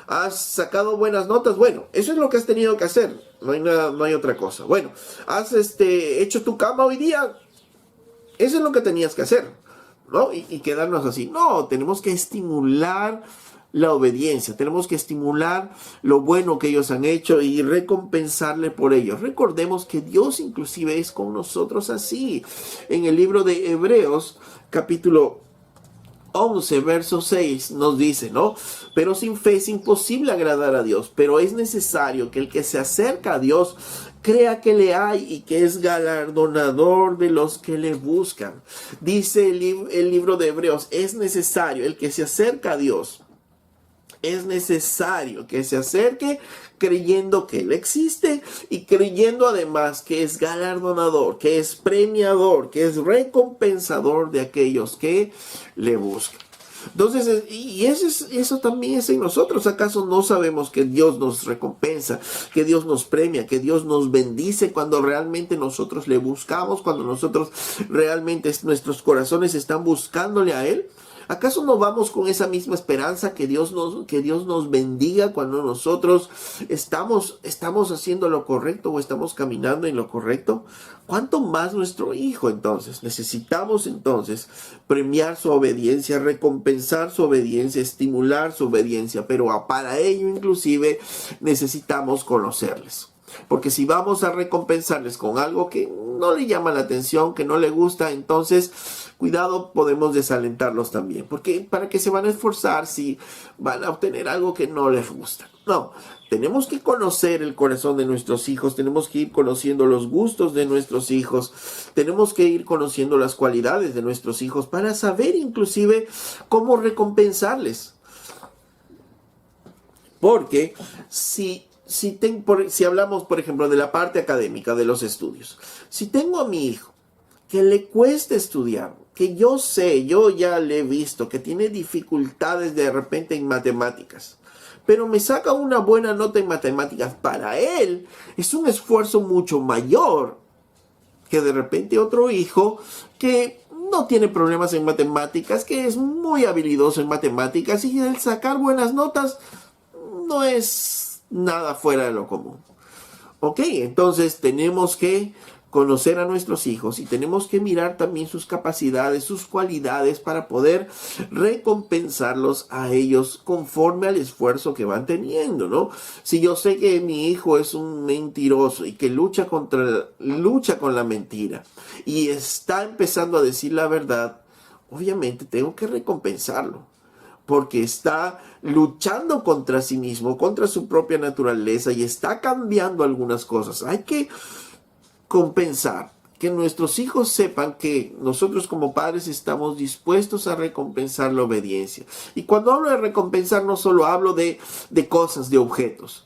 Has sacado buenas notas, bueno, eso es lo que has tenido que hacer, no hay otra cosa. Bueno, has hecho tu cama hoy día, eso es lo que tenías que hacer, ¿no? Y quedarnos así. No, tenemos que estimular la obediencia, tenemos que estimular lo bueno que ellos han hecho y recompensarle por ello. Recordemos que Dios inclusive es con nosotros así. En el libro de Hebreos, capítulo 11, verso 6, nos dice, ¿no? Pero sin fe es imposible agradar a Dios, pero es necesario que el que se acerca a Dios crea que le hay y que es galardonador de los que le buscan. Dice el libro de Hebreos, es necesario, el que se acerca a Dios, es necesario que se acerque creyendo que Él existe y creyendo además que es galardonador, que es premiador, que es recompensador de aquellos que le buscan. Entonces, eso también es en nosotros. ¿Acaso no sabemos que Dios nos recompensa, que Dios nos premia, que Dios nos bendice cuando realmente nosotros le buscamos, cuando nosotros realmente nuestros corazones están buscándole a Él? ¿Acaso no vamos con esa misma esperanza que Dios nos bendiga cuando nosotros estamos haciendo lo correcto o estamos caminando en lo correcto? ¿Cuánto más nuestro hijo entonces? Necesitamos entonces premiar su obediencia, recompensar su obediencia, estimular su obediencia, pero para ello inclusive necesitamos conocerles. Porque si vamos a recompensarles con algo que no le llama la atención, que no le gusta, entonces cuidado, podemos desalentarlos también. Porque ¿para qué se van a esforzar si van a obtener algo que no les gusta? No, tenemos que conocer el corazón de nuestros hijos, tenemos que ir conociendo los gustos de nuestros hijos, tenemos que ir conociendo las cualidades de nuestros hijos para saber inclusive cómo recompensarles. Porque si hablamos, por ejemplo, de la parte académica de los estudios, si tengo a mi hijo que le cuesta estudiar, que yo ya le he visto que tiene dificultades de repente en matemáticas, pero me saca una buena nota en matemáticas, para él es un esfuerzo mucho mayor que de repente otro hijo que no tiene problemas en matemáticas, que es muy habilidoso en matemáticas y el sacar buenas notas no es nada fuera de lo común. Ok, entonces tenemos que conocer a nuestros hijos y tenemos que mirar también sus capacidades, sus cualidades para poder recompensarlos a ellos conforme al esfuerzo que van teniendo, ¿no? Si yo sé que mi hijo es un mentiroso y que lucha con la mentira y está empezando a decir la verdad, obviamente tengo que recompensarlo. Porque está luchando contra sí mismo, contra su propia naturaleza y está cambiando algunas cosas. Hay que compensar, que nuestros hijos sepan que nosotros como padres estamos dispuestos a recompensar la obediencia. Y cuando hablo de recompensar no solo hablo de cosas, de objetos.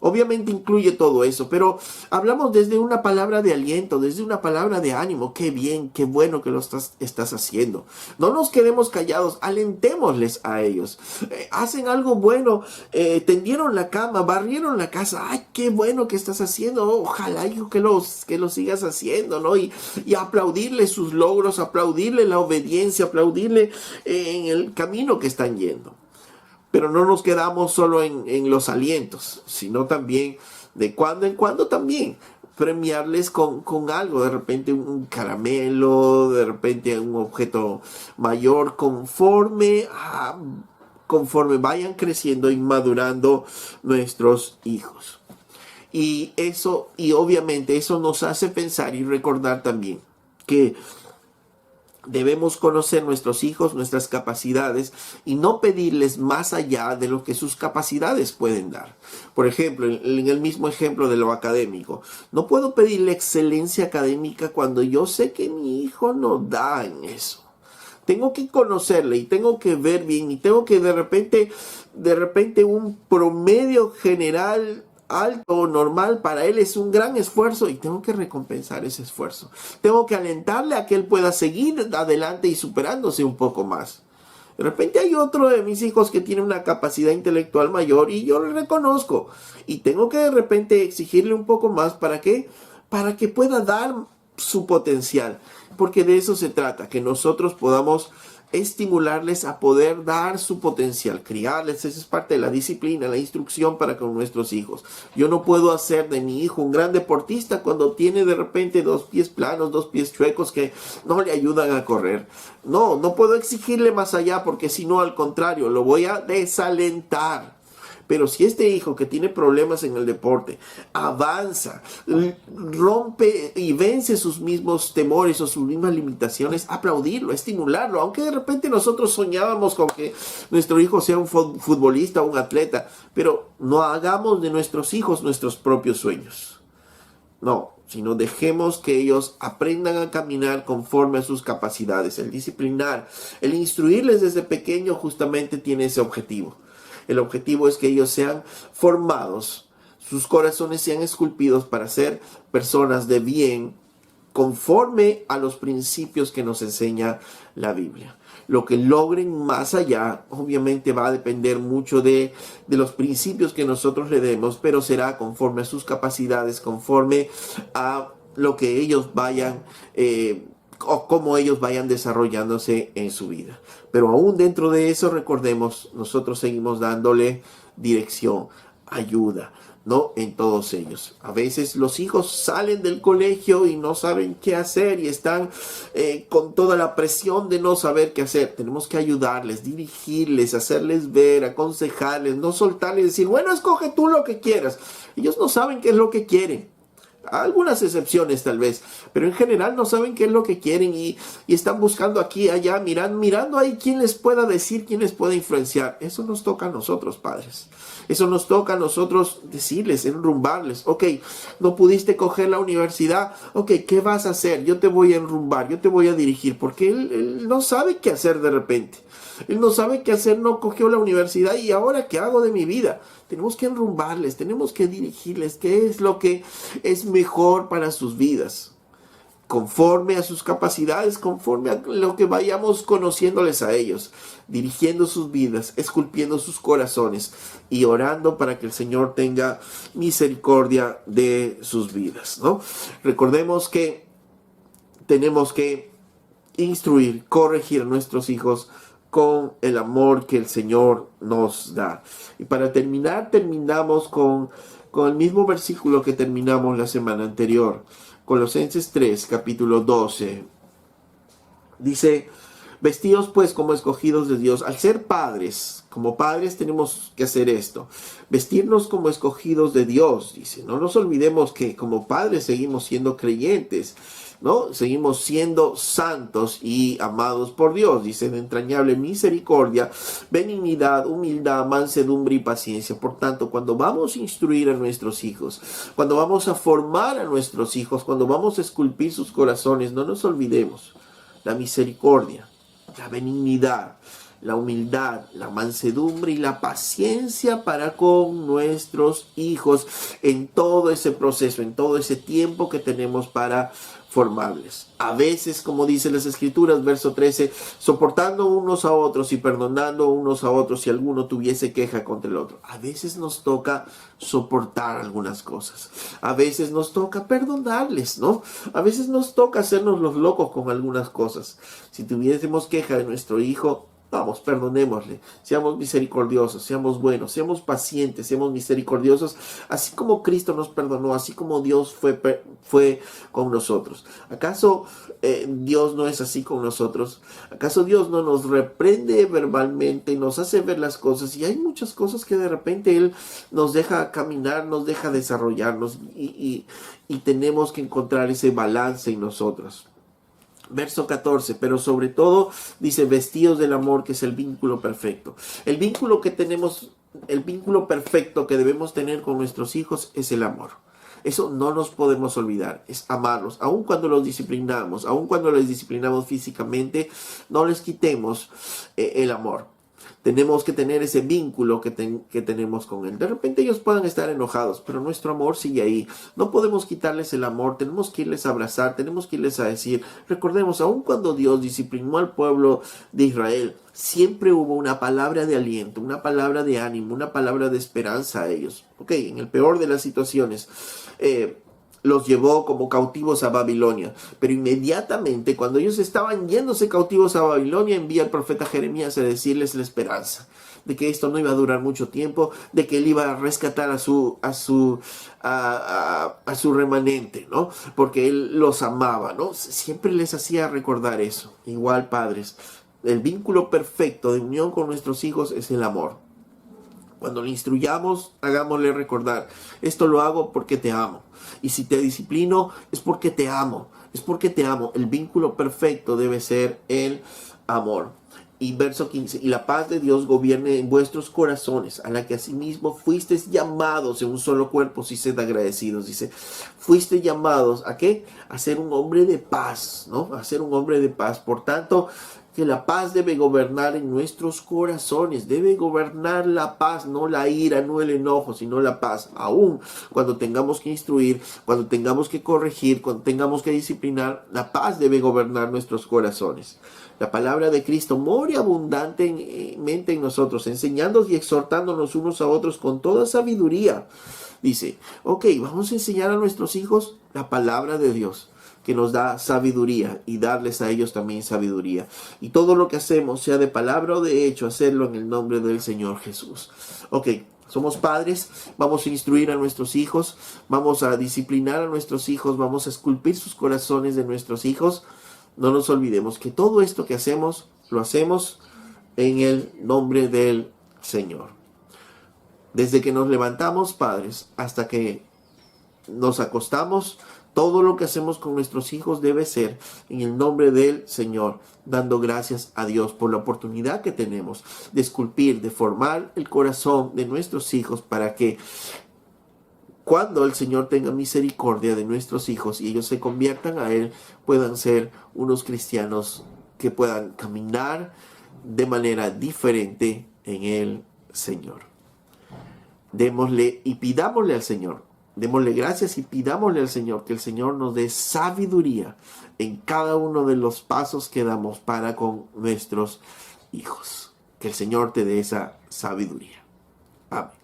Obviamente incluye todo eso, pero hablamos desde una palabra de aliento, desde una palabra de ánimo. Qué bien, qué bueno que lo estás haciendo. No nos quedemos callados, alentémosles a ellos. Hacen algo bueno, tendieron la cama, barrieron la casa. Ay, qué bueno que estás haciendo. Ojalá, hijo, que lo sigas haciendo, ¿no? Y aplaudirle sus logros, aplaudirle la obediencia, aplaudirle en el camino que están yendo. Pero no nos quedamos solo en los alientos, sino también de cuando en cuando también premiarles con algo, de repente un caramelo, de repente un objeto mayor, conforme vayan creciendo y madurando nuestros hijos. Y obviamente eso nos hace pensar y recordar también que debemos conocer nuestros hijos, nuestras capacidades y no pedirles más allá de lo que sus capacidades pueden dar. Por ejemplo, en el mismo ejemplo de lo académico, no puedo pedirle excelencia académica cuando yo sé que mi hijo no da en eso. Tengo que conocerle y tengo que ver bien y tengo que de repente un promedio general alto o normal para él es un gran esfuerzo y tengo que recompensar ese esfuerzo. Tengo que alentarle a que él pueda seguir adelante y superándose un poco más. De repente hay otro de mis hijos que tiene una capacidad intelectual mayor y yo le reconozco y tengo que de repente exigirle un poco más para que pueda dar su potencial, porque de eso se trata, que nosotros podamos estimularles a poder dar su potencial, criarles. Esa es parte de la disciplina, la instrucción para con nuestros hijos. Yo no puedo hacer de mi hijo un gran deportista cuando tiene de repente 2 pies planos, 2 pies chuecos que no le ayudan a correr. No puedo exigirle más allá porque si no, al contrario, lo voy a desalentar. Pero si este hijo que tiene problemas en el deporte avanza, rompe y vence sus mismos temores o sus mismas limitaciones, aplaudirlo, estimularlo. Aunque de repente nosotros soñábamos con que nuestro hijo sea un futbolista o un atleta, pero no hagamos de nuestros hijos nuestros propios sueños. No, sino dejemos que ellos aprendan a caminar conforme a sus capacidades. El disciplinar, el instruirles desde pequeño justamente tiene ese objetivo. El objetivo es que ellos sean formados, sus corazones sean esculpidos para ser personas de bien, conforme a los principios que nos enseña la Biblia. Lo que logren más allá, obviamente va a depender mucho de los principios que nosotros le demos, pero será conforme a sus capacidades, conforme a lo que ellos vayan o cómo ellos vayan desarrollándose en su vida. Pero aún dentro de eso, recordemos, nosotros seguimos dándole dirección, ayuda, ¿no? En todos ellos. A veces los hijos salen del colegio y no saben qué hacer y están con toda la presión de no saber qué hacer. Tenemos que ayudarles, dirigirles, hacerles ver, aconsejarles, no soltarles y decir, bueno, escoge tú lo que quieras. Ellos no saben qué es lo que quieren. Algunas excepciones tal vez, pero en general no saben qué es lo que quieren y están buscando aquí y allá, mirando ahí quién les pueda decir, quién les pueda influenciar. Eso nos toca a nosotros, padres. Eso nos toca a nosotros decirles, enrumbarles. Ok, no pudiste coger la universidad. Ok, ¿qué vas a hacer? Yo te voy a enrumbar, yo te voy a dirigir, porque él no sabe qué hacer de repente. Él no sabe qué hacer, no cogió la universidad y ahora ¿qué hago de mi vida? Tenemos que enrumbarles, tenemos que dirigirles qué es lo que es mejor para sus vidas, conforme a sus capacidades, conforme a lo que vayamos conociéndoles a ellos, dirigiendo sus vidas, esculpiendo sus corazones y orando para que el Señor tenga misericordia de sus vidas, ¿no? Recordemos que tenemos que instruir, corregir a nuestros hijos con el amor que el Señor nos da. Y para terminar, terminamos con el mismo versículo que terminamos la semana anterior. Colosenses 3, capítulo 12. Dice, vestidos pues como escogidos de Dios. Al ser padres, como padres tenemos que hacer esto. Vestirnos como escogidos de Dios, dice. No nos olvidemos que como padres seguimos siendo creyentes, ¿no? Seguimos siendo santos y amados por Dios. Dice, de entrañable misericordia, benignidad, humildad, mansedumbre y paciencia. Por tanto, cuando vamos a instruir a nuestros hijos, cuando vamos a formar a nuestros hijos, cuando vamos a esculpir sus corazones, no nos olvidemos la misericordia, la benignidad, la humildad, la mansedumbre y la paciencia para con nuestros hijos en todo ese proceso, en todo ese tiempo que tenemos para formarles. A veces, como dicen las Escrituras, verso 13, soportando unos a otros y perdonando unos a otros si alguno tuviese queja contra el otro. A veces nos toca soportar algunas cosas. A veces nos toca perdonarles, ¿no? A veces nos toca hacernos los locos con algunas cosas. Si tuviésemos queja de nuestro hijo, vamos, perdonémosle, seamos misericordiosos, seamos buenos, seamos pacientes, seamos misericordiosos, así como Cristo nos perdonó, así como Dios fue con nosotros. ¿Acaso Dios no es así con nosotros? ¿Acaso Dios no nos reprende verbalmente y nos hace ver las cosas? Y hay muchas cosas que de repente Él nos deja caminar, nos deja desarrollarnos y tenemos que encontrar ese balance en nosotros. Verso 14, pero sobre todo dice vestidos del amor, que es el vínculo perfecto. El vínculo que tenemos, el vínculo perfecto que debemos tener con nuestros hijos es el amor. Eso no nos podemos olvidar, es amarlos. Aun cuando los disciplinamos, aun cuando les disciplinamos físicamente, no les quitemos el amor. Tenemos que tener ese vínculo que tenemos con Él. De repente ellos puedan estar enojados, pero nuestro amor sigue ahí. No podemos quitarles el amor, tenemos que irles a abrazar, tenemos que irles a decir. Recordemos, aun cuando Dios disciplinó al pueblo de Israel, siempre hubo una palabra de aliento, una palabra de ánimo, una palabra de esperanza a ellos. Ok, en el peor de las situaciones, los llevó como cautivos a Babilonia. Pero inmediatamente, cuando ellos estaban yéndose cautivos a Babilonia, envía al profeta Jeremías a decirles la esperanza de que esto no iba a durar mucho tiempo, de que él iba a rescatar a su remanente, ¿no? Porque él los amaba, ¿no? Siempre les hacía recordar eso. Igual, padres, el vínculo perfecto de unión con nuestros hijos es el amor. Cuando le instruyamos, hagámosle recordar, esto lo hago porque te amo. Y si te disciplino, es porque te amo. Es porque te amo. El vínculo perfecto debe ser el amor. Y verso 15, y la paz de Dios gobierne en vuestros corazones, a la que asimismo fuisteis llamados en un solo cuerpo, si sed agradecidos. Dice, fuiste llamados, ¿a qué? A ser un hombre de paz, ¿no? A ser un hombre de paz. Por tanto, que la paz debe gobernar en nuestros corazones, debe gobernar la paz, no la ira, no el enojo, sino la paz. Aún cuando tengamos que instruir, cuando tengamos que corregir, cuando tengamos que disciplinar, la paz debe gobernar nuestros corazones. La palabra de Cristo more abundantemente en nosotros, enseñándonos y exhortándonos unos a otros con toda sabiduría. Dice, ok, vamos a enseñar a nuestros hijos la palabra de Dios. que nos da sabiduría y darles a ellos también sabiduría. Y todo lo que hacemos, sea de palabra o de hecho, hacerlo en el nombre del Señor Jesús. Ok, somos padres, vamos a instruir a nuestros hijos, vamos a disciplinar a nuestros hijos, vamos a esculpir sus corazones de nuestros hijos. No nos olvidemos que todo esto que hacemos, lo hacemos en el nombre del Señor. Desde que nos levantamos, padres, hasta que nos acostamos, todo lo que hacemos con nuestros hijos debe ser en el nombre del Señor, dando gracias a Dios por la oportunidad que tenemos de esculpir, de formar el corazón de nuestros hijos para que cuando el Señor tenga misericordia de nuestros hijos y ellos se conviertan a Él, puedan ser unos cristianos que puedan caminar de manera diferente en el Señor. Démosle y pidámosle al Señor, démosle gracias y pidámosle al Señor que el Señor nos dé sabiduría en cada uno de los pasos que damos para con nuestros hijos. Que el Señor te dé esa sabiduría. Amén.